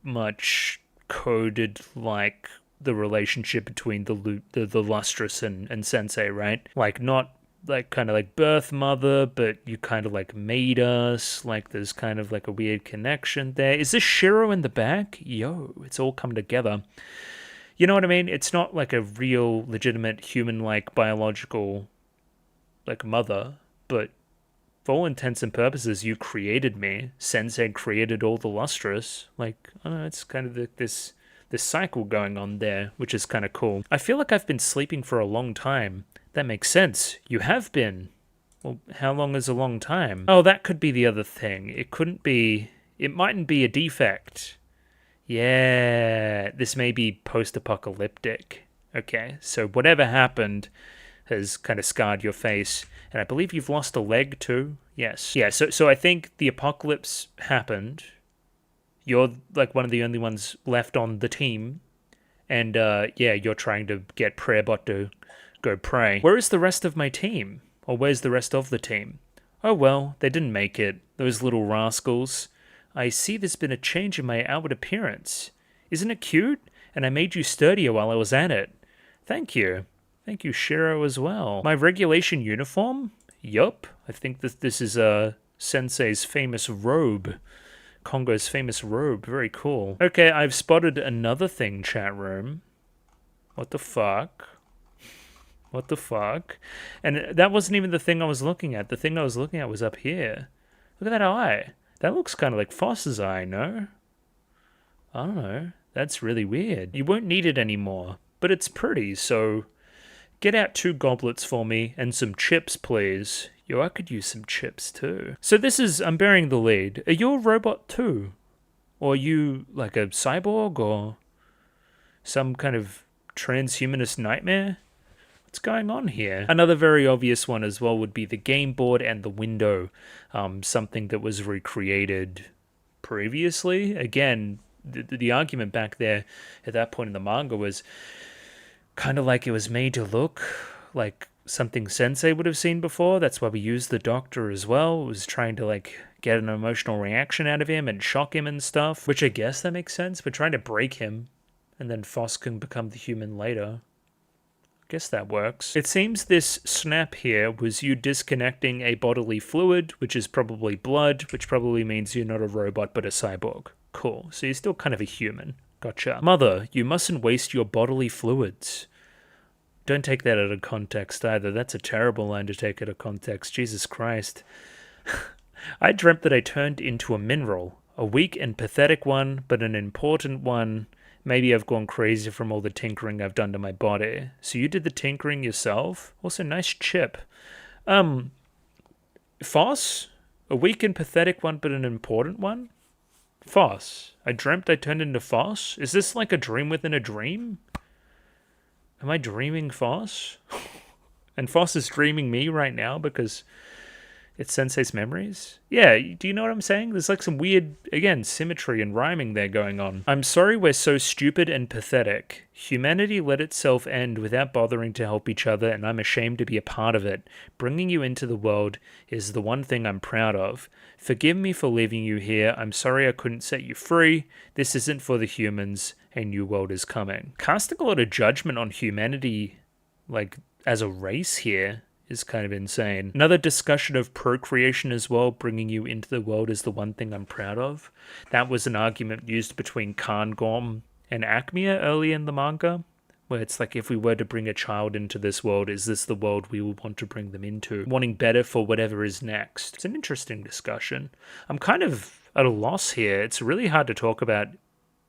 much coded like the relationship between the Lustrous and Sensei, right? Like, not like kind of like birth mother, but you kind of like made us. Like there's kind of like a weird connection there. Is this Shiro in the back? Yo, it's all come together. You know what I mean? It's not like a real, legitimate human-like biological like mother, but for all intents and purposes, you created me. Sensei created all the Lustrous. Like, I don't know, it's kind of this cycle going on there, which is kind of cool. I feel like I've been sleeping for a long time. That makes sense. You have been. Well, how long is a long time? Oh, that could be the other thing. It mightn't be a defect. Yeah, this may be post-apocalyptic. Okay, so whatever happened has kind of scarred your face. And I believe you've lost a leg too. Yes. Yeah, so I think the apocalypse happened. You're like one of the only ones left on the team. And yeah, you're trying to get Prayerbot to go pray. Where is the rest of my team? Or where's the rest of the team? Oh well, they didn't make it. Those little rascals. I see there's been a change in my outward appearance. Isn't it cute? And I made you sturdier while I was at it. Thank you. Thank you, Shiro, as well. My regulation uniform? Yup. I think that this is Sensei's famous robe. Kongo's famous robe. Very cool. Okay, I've spotted another thing, chat room. What the fuck? What the fuck? And that wasn't even the thing I was looking at. The thing I was looking at was up here. Look at that eye. That looks kind of like Foss's eye, no? I don't know. That's really weird. You won't need it anymore. But it's pretty, so... Get out 2 goblets for me and some chips, please. Yo, I could use some chips too. So I'm bearing the lead. Are you a robot too? Or are you like a cyborg or some kind of transhumanist nightmare? What's going on here? Another very obvious one as well would be the game board and the window. Something that was recreated previously. Again, the argument back there at that point in the manga was kind of like it was made to look like something Sensei would have seen before. That's why we used the doctor as well. It was trying to like get an emotional reaction out of him and shock him and stuff, which I guess that makes sense. We're trying to break him and then Foss can become the human later. I guess that works. It seems this snap here was you disconnecting a bodily fluid, which is probably blood, which probably means you're not a robot but a cyborg. Cool. So you're still kind of a human. Gotcha. Mother, you mustn't waste your bodily fluids. Don't take that out of context either. That's a terrible line to take out of context. Jesus Christ. I dreamt that I turned into a mineral. A weak and pathetic one, but an important one. Maybe I've gone crazy from all the tinkering I've done to my body. So you did the tinkering yourself? Also, nice chip. Foss? A weak and pathetic one, but an important one? Foss. I dreamt I turned into Foss? Is this like a dream within a dream? Am I dreaming Foss? And Foss is dreaming me right now because it's Sensei's memories? Yeah, do you know what I'm saying? There's like some weird, again, symmetry and rhyming there going on. I'm sorry we're so stupid and pathetic. Humanity let itself end without bothering to help each other, and I'm ashamed to be a part of it. Bringing you into the world is the one thing I'm proud of. Forgive me for leaving you here. I'm sorry I couldn't set you free. This isn't for the humans, a new world is coming. Casting a lot of judgment on humanity, like, as a race here is kind of insane. Another discussion of procreation as well, bringing you into the world, is the one thing I'm proud of. That was an argument used between Kangom and Acmea early in the manga, where it's like, if we were to bring a child into this world, is this the world we would want to bring them into? Wanting better for whatever is next. It's an interesting discussion. I'm kind of at a loss here. It's really hard to talk about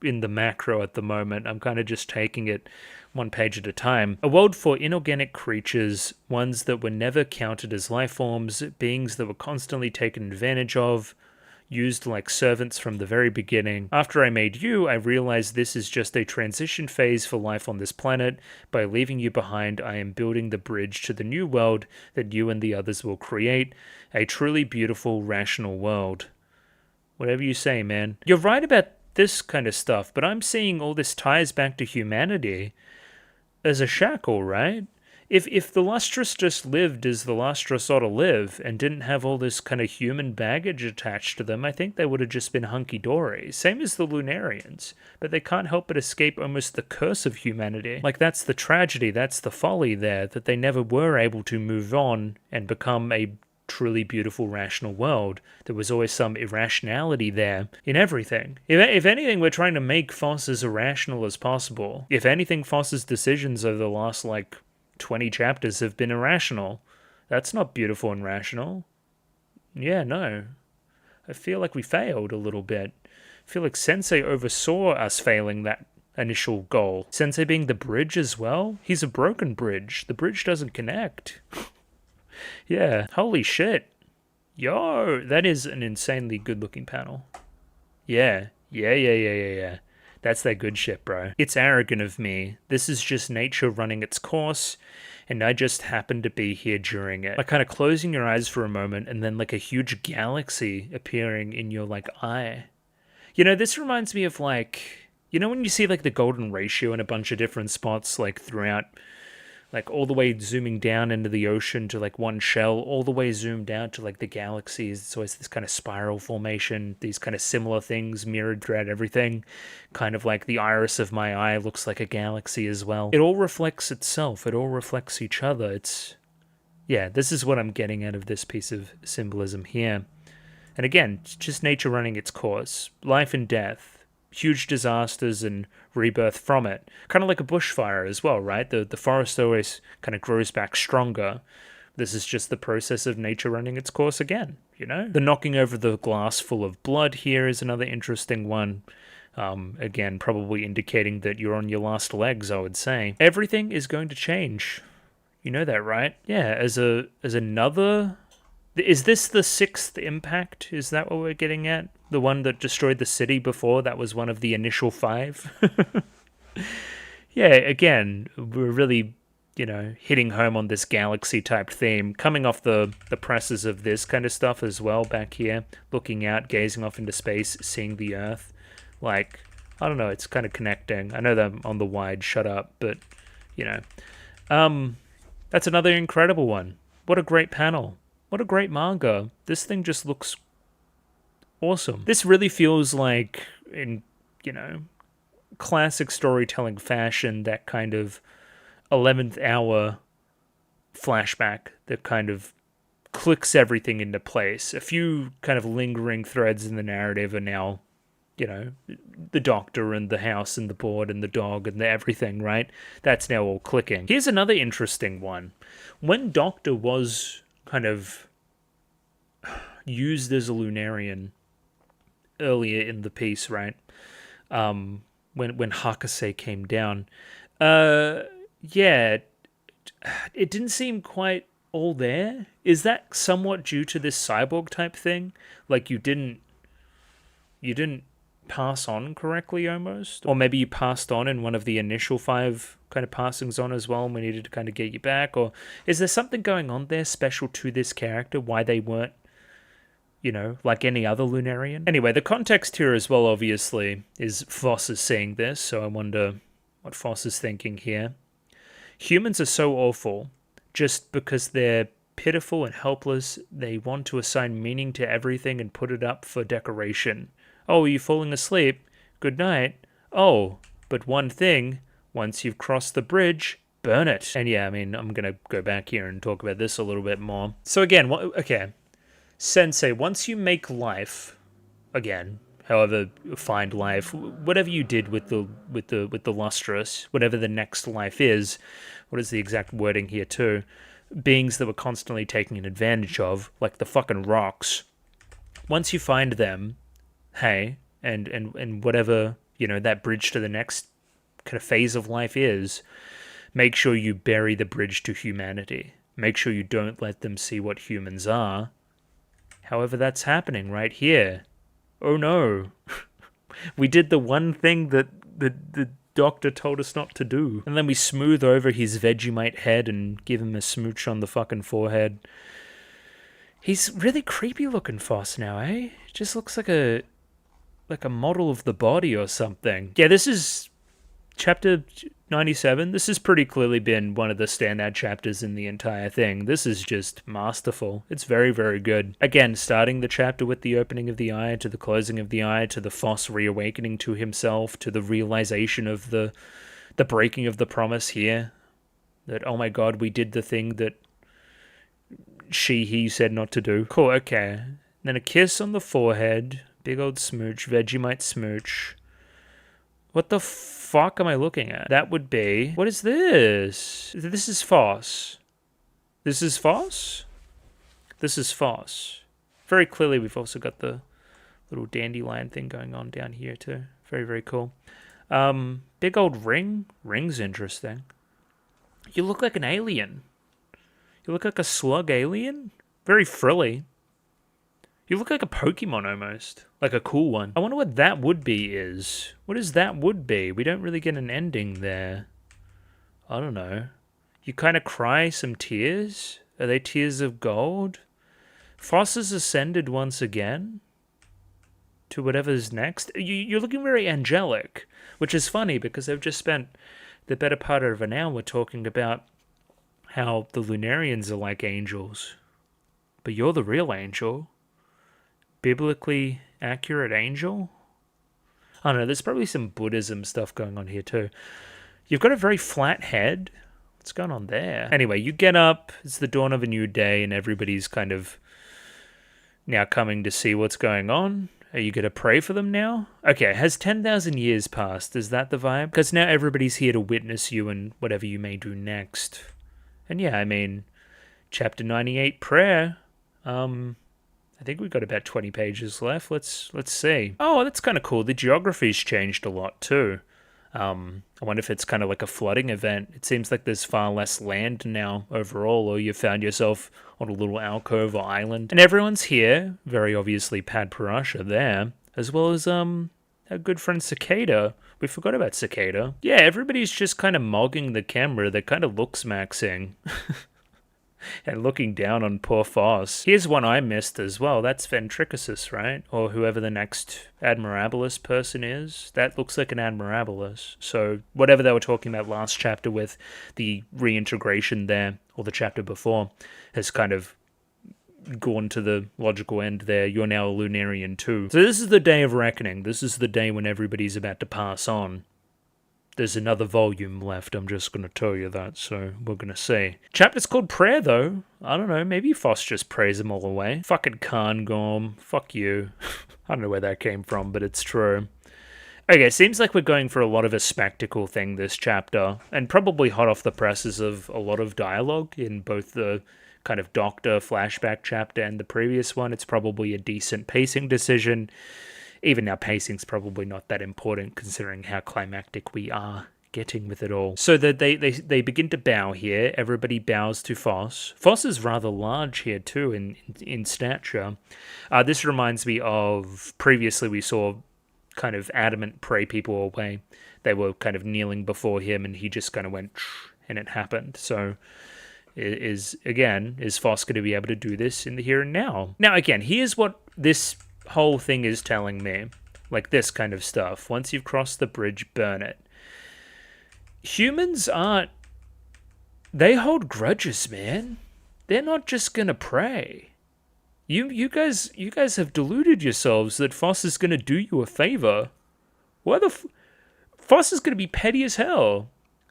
in the macro at the moment. I'm kind of just taking it one page at a time. A world for inorganic creatures, ones that were never counted as life forms, beings that were constantly taken advantage of, used like servants from the very beginning. After I made you, I realized this is just a transition phase for life on this planet. By leaving you behind, I am building the bridge to the new world that you and the others will create. A truly beautiful, rational world. Whatever you say, man. You're right about this kind of stuff, but I'm seeing all this ties back to humanity as a shackle, right? If the Lustrous just lived as the Lustrous ought to live and didn't have all this kind of human baggage attached to them, I think they would have just been hunky-dory. Same as the Lunarians. But they can't help but escape almost the curse of humanity. Like, that's the tragedy, that's the folly there, that they never were able to move on and become a truly beautiful, rational world. There was always some irrationality there in everything. If anything, we're trying to make Foss as irrational as possible. If anything, Foss's decisions over the last, 20 chapters have been irrational. That's not beautiful and rational. Yeah, no. I feel like we failed a little bit. I feel like Sensei oversaw us failing that initial goal. Sensei being the bridge as well? He's a broken bridge. The bridge doesn't connect. Yeah, holy shit. Yo, that is an insanely good-looking panel. Yeah. That's that good shit, bro. It's arrogant of me. This is just nature running its course, and I just happened to be here during it. Like, kind of closing your eyes for a moment, and then, like, a huge galaxy appearing in your, eye. You know, this reminds me of, when you see, the golden ratio in a bunch of different spots, throughout, all the way zooming down into the ocean to, one shell, all the way zoomed out to, the galaxies. It's always this kind of spiral formation, these kind of similar things mirrored throughout everything. Kind of like the iris of my eye looks like a galaxy as well. It all reflects itself. It all reflects each other. Yeah, this is what I'm getting out of this piece of symbolism here. And again, it's just nature running its course. Life and death. Huge disasters and rebirth from it. Kind of like a bushfire as well, right? The forest always kind of grows back stronger. This is just the process of nature running its course again, you know? The knocking over the glass full of blood here is another interesting one. Again, probably indicating that you're on your last legs, I would say. Everything is going to change. You know that, right? Yeah, as another... Is this the sixth impact? Is that what we're getting at? The one that destroyed the city before? That was one of the initial 5? Yeah, again, we're really, hitting home on this galaxy-type theme. Coming off the presses of this kind of stuff as well back here. Looking out, gazing off into space, seeing the Earth. I don't know, it's kind of connecting. I know that I'm on the wide, shut up, but, that's another incredible one. What a great panel. What a great manga. This thing just looks awesome. This really feels like, in, classic storytelling fashion, that kind of 11th hour flashback that kind of clicks everything into place. A few kind of lingering threads in the narrative are now, the doctor and the house and the board and the dog and the everything, right? That's now all clicking. Here's another interesting one. When Doctor was kind of used as a Lunarian earlier in the piece, right? When Hakase came down, it didn't seem quite all there. Is that somewhat due to this cyborg type thing? Like you didn't pass on correctly almost? Or maybe you passed on in one of the initial 5 kind of passings on as well, and we needed to kind of get you back? Or is there something going on there special to this character, why they weren't, like any other Lunarian? Anyway, the context here as well, obviously, is Foss is seeing this, so I wonder what Foss is thinking here. Humans are so awful. Just because they're pitiful and helpless, they want to assign meaning to everything and put it up for decoration. Oh, are you falling asleep? Good night. Oh, But one thing, once you've crossed the bridge, burn it. And yeah, I mean, I'm going to go back here and talk about this a little bit more. So again, okay. Sensei, once you make life, again, however, find life, whatever you did with the Lustrous, whatever the next life is, what is the exact wording here too? Beings that were constantly taking advantage of, like the fucking rocks. Once you find them, hey, and whatever, you know, that bridge to the next kind of phase of life is, make sure you bury the bridge to humanity. Make sure you don't let them see what humans are. However, that's happening right here. Oh no. We did the one thing that the doctor told us not to do. And then we smooth over his Vegemite head and give him a smooch on the fucking forehead. He's really creepy looking Foss now, eh? Just looks like a model of the body or something. Yeah, this is chapter 97. This has pretty clearly been one of the standout chapters in the entire thing. This is just masterful. It's very, very good. Again, starting the chapter with the opening of the eye, to the closing of the eye, to the Foss reawakening to himself, to the realization of the breaking of the promise here. That, oh my god, we did the thing that he said not to do. Cool, okay. Then a kiss on the forehead. Big old smooch. Vegemite smooch. What the fuck am I looking at? That would be... What is this? This is Foss. This is Foss? This is Foss. Very clearly we've also got the little dandelion thing going on down here too. Very, very cool. Big old ring. Ring's interesting. You look like an alien. You look like a slug alien. Very frilly. You look like a Pokemon almost. Like a cool one. I wonder what that would be is. What is that would be? We don't really get an ending there. I don't know. You kind of cry some tears? Are they tears of gold? Foss has ascended once again to whatever's next. You're looking very angelic, which is funny because they've just spent the better part of an hour talking about how the Lunarians are like angels. But you're the real angel. Biblically accurate angel? I don't know, there's probably some Buddhism stuff going on here too. You've got a very flat head. What's going on there? Anyway, you get up, it's the dawn of a new day, and everybody's kind of now coming to see what's going on. Are you going to pray for them now? Okay, has 10,000 years passed? Is that the vibe? Because now everybody's here to witness you and whatever you may do next. And yeah, I mean, chapter 98, prayer. I think we've got about 20 pages left. Let's see. Oh, that's kind of cool. The geography's changed a lot too. I wonder if it's kind of like a flooding event. It seems like there's far less land now overall, or you found yourself on a little alcove or island. And everyone's here. Very obviously Pad Parasha there, as well as our good friend Cicada. We forgot about Cicada. Yeah, everybody's just kind of mogging the camera. They're kind of looks-maxing. And looking down on poor Foss. Here's one I missed as well. That's Ventricusis, right? Or whoever the next Admirabilis person is. That looks like an Admirabilis. So whatever they were talking about last chapter with the reintegration there, or the chapter before, has kind of gone to the logical end there. You're now a Lunarian too. So this is the day of reckoning. This is the day when everybody's about to pass on. There's another volume left, I'm just going to tell you that, so we're going to see. Chapter's called Prayer, though. I don't know, maybe Foss just prays them all away. Fucking Khan Gorm. Fuck you. I don't know where that came from, but it's true. Okay, seems like we're going for a lot of a spectacle thing this chapter, and probably hot off the presses of a lot of dialogue in both the kind of Doctor flashback chapter and the previous one. It's probably a decent pacing decision. Even now, pacing's probably not that important considering how climactic we are getting with it all. So that they begin to bow here. Everybody bows to Foss. Foss is rather large here too in stature. This reminds me of previously we saw kind of adamant pray people away. They were kind of kneeling before him and he just kind of went and it happened. So is Foss going to be able to do this in the here and now? Now again, here's what this whole thing is telling me, like this kind of stuff. Once you've crossed the bridge, burn it. Humans they hold grudges, man. They're not just gonna pray. You guys have deluded yourselves that Foss is gonna do you a favor. Why the Foss is going to be petty as hell.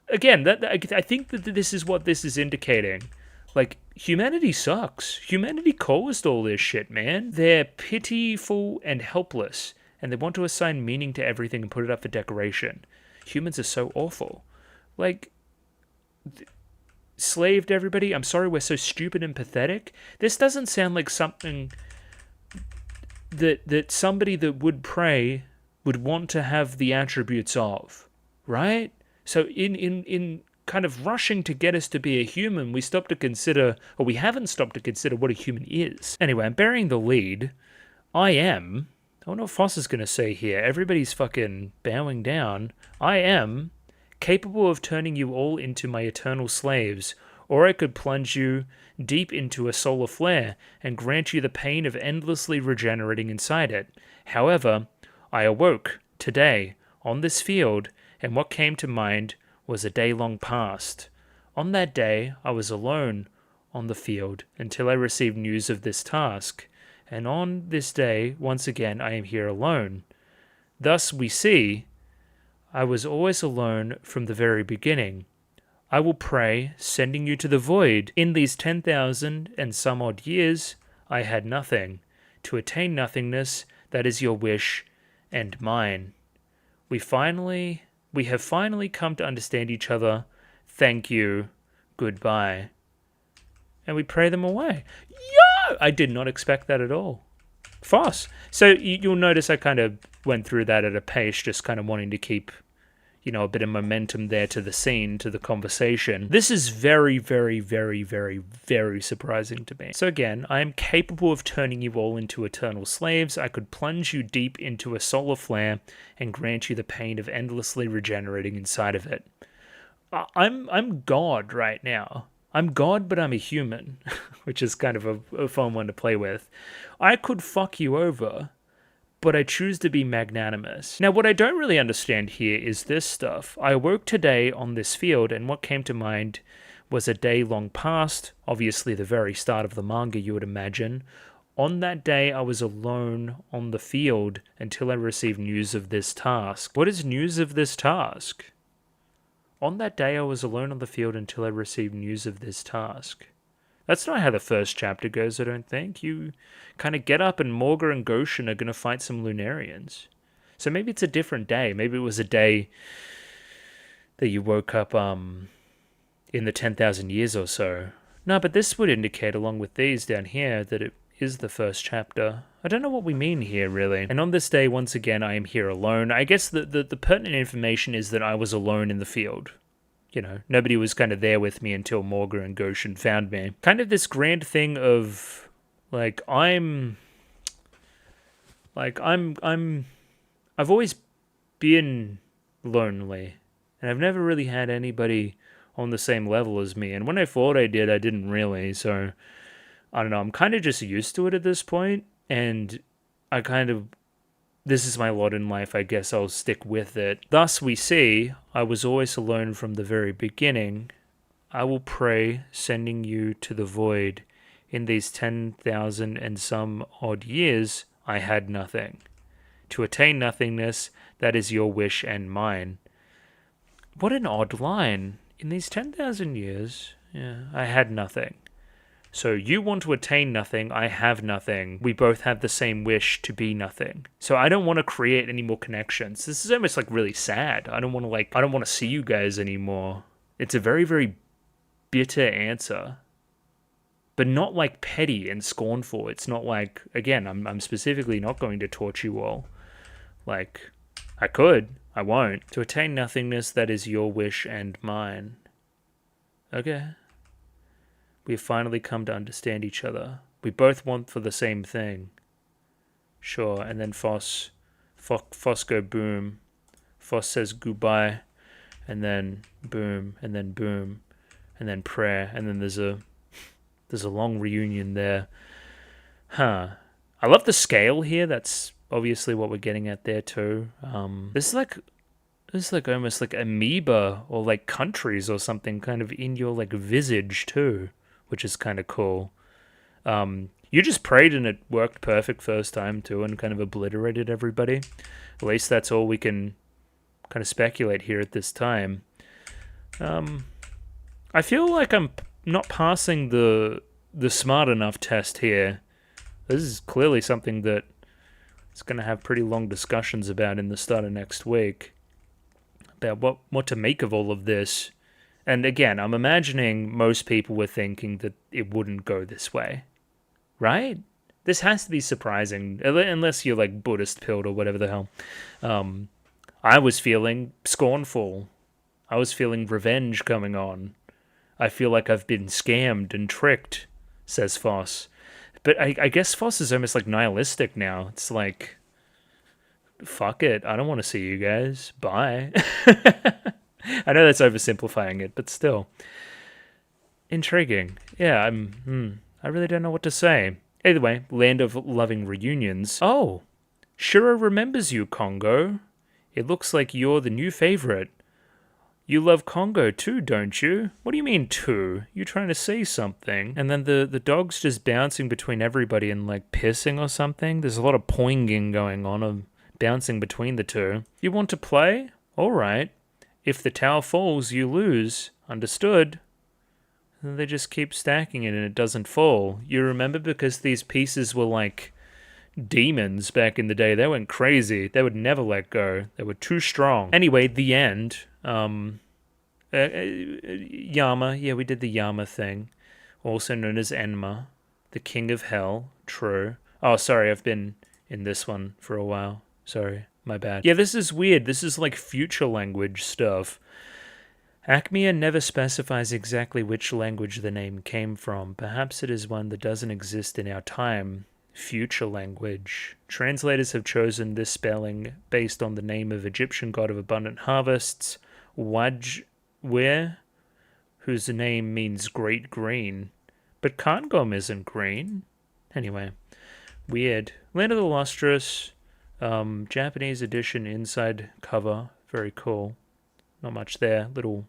Again, I think that this is what this is indicating. Like, humanity sucks. Humanity caused all this shit, man. They're pitiful and helpless, and they want to assign meaning to everything and put it up for decoration. Humans are so awful. Like, slaved everybody. I'm sorry we're so stupid and pathetic. This doesn't sound like something that somebody that would pray would want to have the attributes of, right? So in kind of rushing to get us to be a human, we stop to consider, or we haven't stopped to consider what a human is. Anyway, I'm burying the lead. I don't know what Foss is going to say here. Everybody's fucking bowing down. I am capable of turning you all into my eternal slaves, or I could plunge you deep into a solar flare and grant you the pain of endlessly regenerating inside it. However, I awoke today on this field, and what came to mind was a day long past. On that day, I was alone on the field until I received news of this task, and on this day, once again, I am here alone. Thus we see, I was always alone from the very beginning. I will pray, sending you to the void. In these 10,000 and some odd years, I had nothing. To attain nothingness, that is your wish and mine. We have finally come to understand each other. Thank you. Goodbye. And we pray them away. Yo! I did not expect that at all. Foss. So you'll notice I kind of went through that at a pace, just kind of wanting to keep, a bit of momentum there to the scene, to the conversation. This is very, very, very, very, very surprising to me. So again, I am capable of turning you all into eternal slaves. I could plunge you deep into a solar flare and grant you the pain of endlessly regenerating inside of it. I'm God right now. I'm God, but I'm a human, which is kind of a fun one to play with. I could fuck you over, but I choose to be magnanimous. Now, what I don't really understand here is this stuff. I awoke today on this field, and what came to mind was a day long past, obviously the very start of the manga, you would imagine. On that day, I was alone on the field until I received news of this task. What is news of this task? On that day, I was alone on the field until I received news of this task. That's not how the first chapter goes, I don't think. You kind of get up and Morga and Goshen are going to fight some Lunarians. So maybe it's a different day. Maybe it was a day that you woke up in the 10,000 years or so. No, but this would indicate, along with these down here, that it is the first chapter. I don't know what we mean here, really. And on this day, once again, I am here alone. I guess the pertinent information is that I was alone in the field. Nobody was kind of there with me until Morga and Goshen found me. Kind of this grand thing of, I've always been lonely, and I've never really had anybody on the same level as me. And when I thought I did, I didn't really. So, I don't know, I'm kind of just used to it at this point, and this is my lot in life, I guess I'll stick with it. Thus we see, I was always alone from the very beginning. I will pray, sending you to the void. In these 10,000 and some odd years, I had nothing. To attain nothingness, that is your wish and mine. What an odd line. In these 10,000 years, I had nothing. So you want to attain nothing, I have nothing. We both have the same wish to be nothing. So I don't want to create any more connections. This is almost really sad. I don't want to see you guys anymore. It's a very, very bitter answer. But not petty and scornful. It's not again, I'm specifically not going to torture you all. I could, I won't. To attain nothingness, that is your wish and mine. Okay. We have finally come to understand each other. We both want for the same thing. Sure, and then Foss go boom. Foss says goodbye, and then boom, and then boom, and then prayer, and then there's a long reunion there. I love the scale here. That's obviously what we're getting at there too. This is almost like amoeba or countries or something kind of in your visage too, which is kind of cool. You just prayed and it worked perfect first time too and kind of obliterated everybody. At least that's all we can kind of speculate here at this time. I feel like I'm not passing the smart enough test here. This is clearly something that it's going to have pretty long discussions about in the start of next week. About what to make of all of this. And again, I'm imagining most people were thinking that it wouldn't go this way. Right? This has to be surprising, unless you're like Buddhist pilled or whatever the hell. I was feeling scornful. I was feeling revenge coming on. I feel like I've been scammed and tricked, says Foss. But I guess Foss is almost like nihilistic now. It's like, fuck it. I don't want to see you guys. Bye. I know that's oversimplifying it, but still. Intriguing. Yeah, I really don't know what to say. Either way, Land of Loving Reunions. Oh, Shiro remembers you, Congo. It looks like you're the new favorite. You love Congo too, don't you? What do you mean too? You trying to say something? And then the dog's just bouncing between everybody and like pissing or something. There's a lot of poinging going on of bouncing between the two. You want to play? All right. If the tower falls, you lose. Understood. And they just keep stacking it and it doesn't fall. You remember, because these pieces were like demons back in the day. They went crazy. They would never let go. They were too strong. Anyway, the end. Yama. Yeah, we did the Yama thing. Also known as Enma. The King of Hell. True. Oh, sorry, I've been in this one for a while. Sorry, my bad. Yeah, this is weird. This is like future language stuff. Acmea never specifies exactly which language the name came from. Perhaps it is one that doesn't exist in our time. Future language. Translators have chosen this spelling based on the name of Egyptian god of abundant harvests, Wajwe, whose name means great green. But Kangom isn't green. Anyway, weird. Land of the Lustrous, Japanese edition inside cover. Very cool. Not much there. Little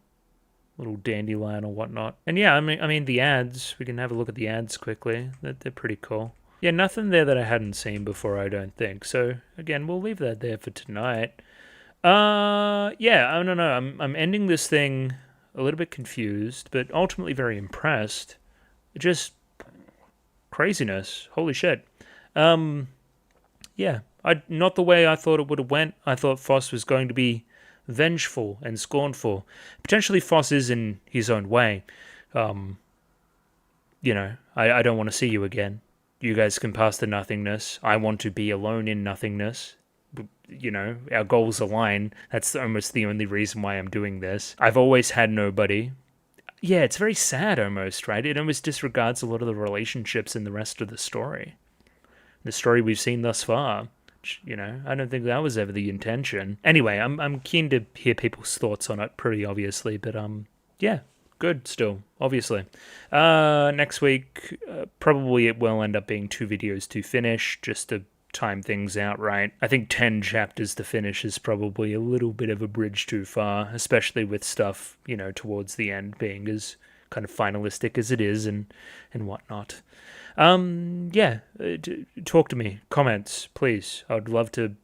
dandelion or whatnot. And yeah, I mean the ads. We can have a look at the ads quickly. They're pretty cool. Yeah, nothing there that I hadn't seen before, I don't think. So again, we'll leave that there for tonight. Yeah, I don't know. I'm ending this thing a little bit confused, but ultimately very impressed. Just craziness. Holy shit. Yeah, not the way I thought it would have went. I thought Foss was going to be vengeful and scornful. Potentially Foss is in his own way. You know, I don't want to see you again. You guys can pass the nothingness. I want to be alone in nothingness. You know, our goals align. That's almost the only reason why I'm doing this. I've always had nobody. Yeah, it's very sad almost, right? It almost disregards a lot of the relationships in the rest of the story. The story we've seen thus far. You know, I don't think that was ever the intention. Anyway, I'm keen to hear people's thoughts on it, pretty obviously, but yeah, good still, obviously. Next week, probably it will end up being 2 videos to finish, just to time things out right. I think 10 chapters to finish is probably a little bit of a bridge too far, especially with stuff, you know, towards the end being as kind of finalistic as it is and whatnot. Yeah, talk to me, comments, please. I'd love to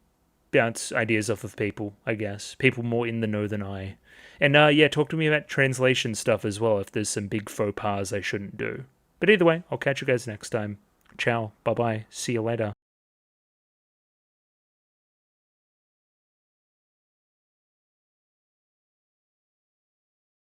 bounce ideas off of people, I guess. People more in the know than I. And yeah, talk to me about translation stuff as well, if there's some big faux pas I shouldn't do. But either way, I'll catch you guys next time. Ciao, bye-bye, see you later.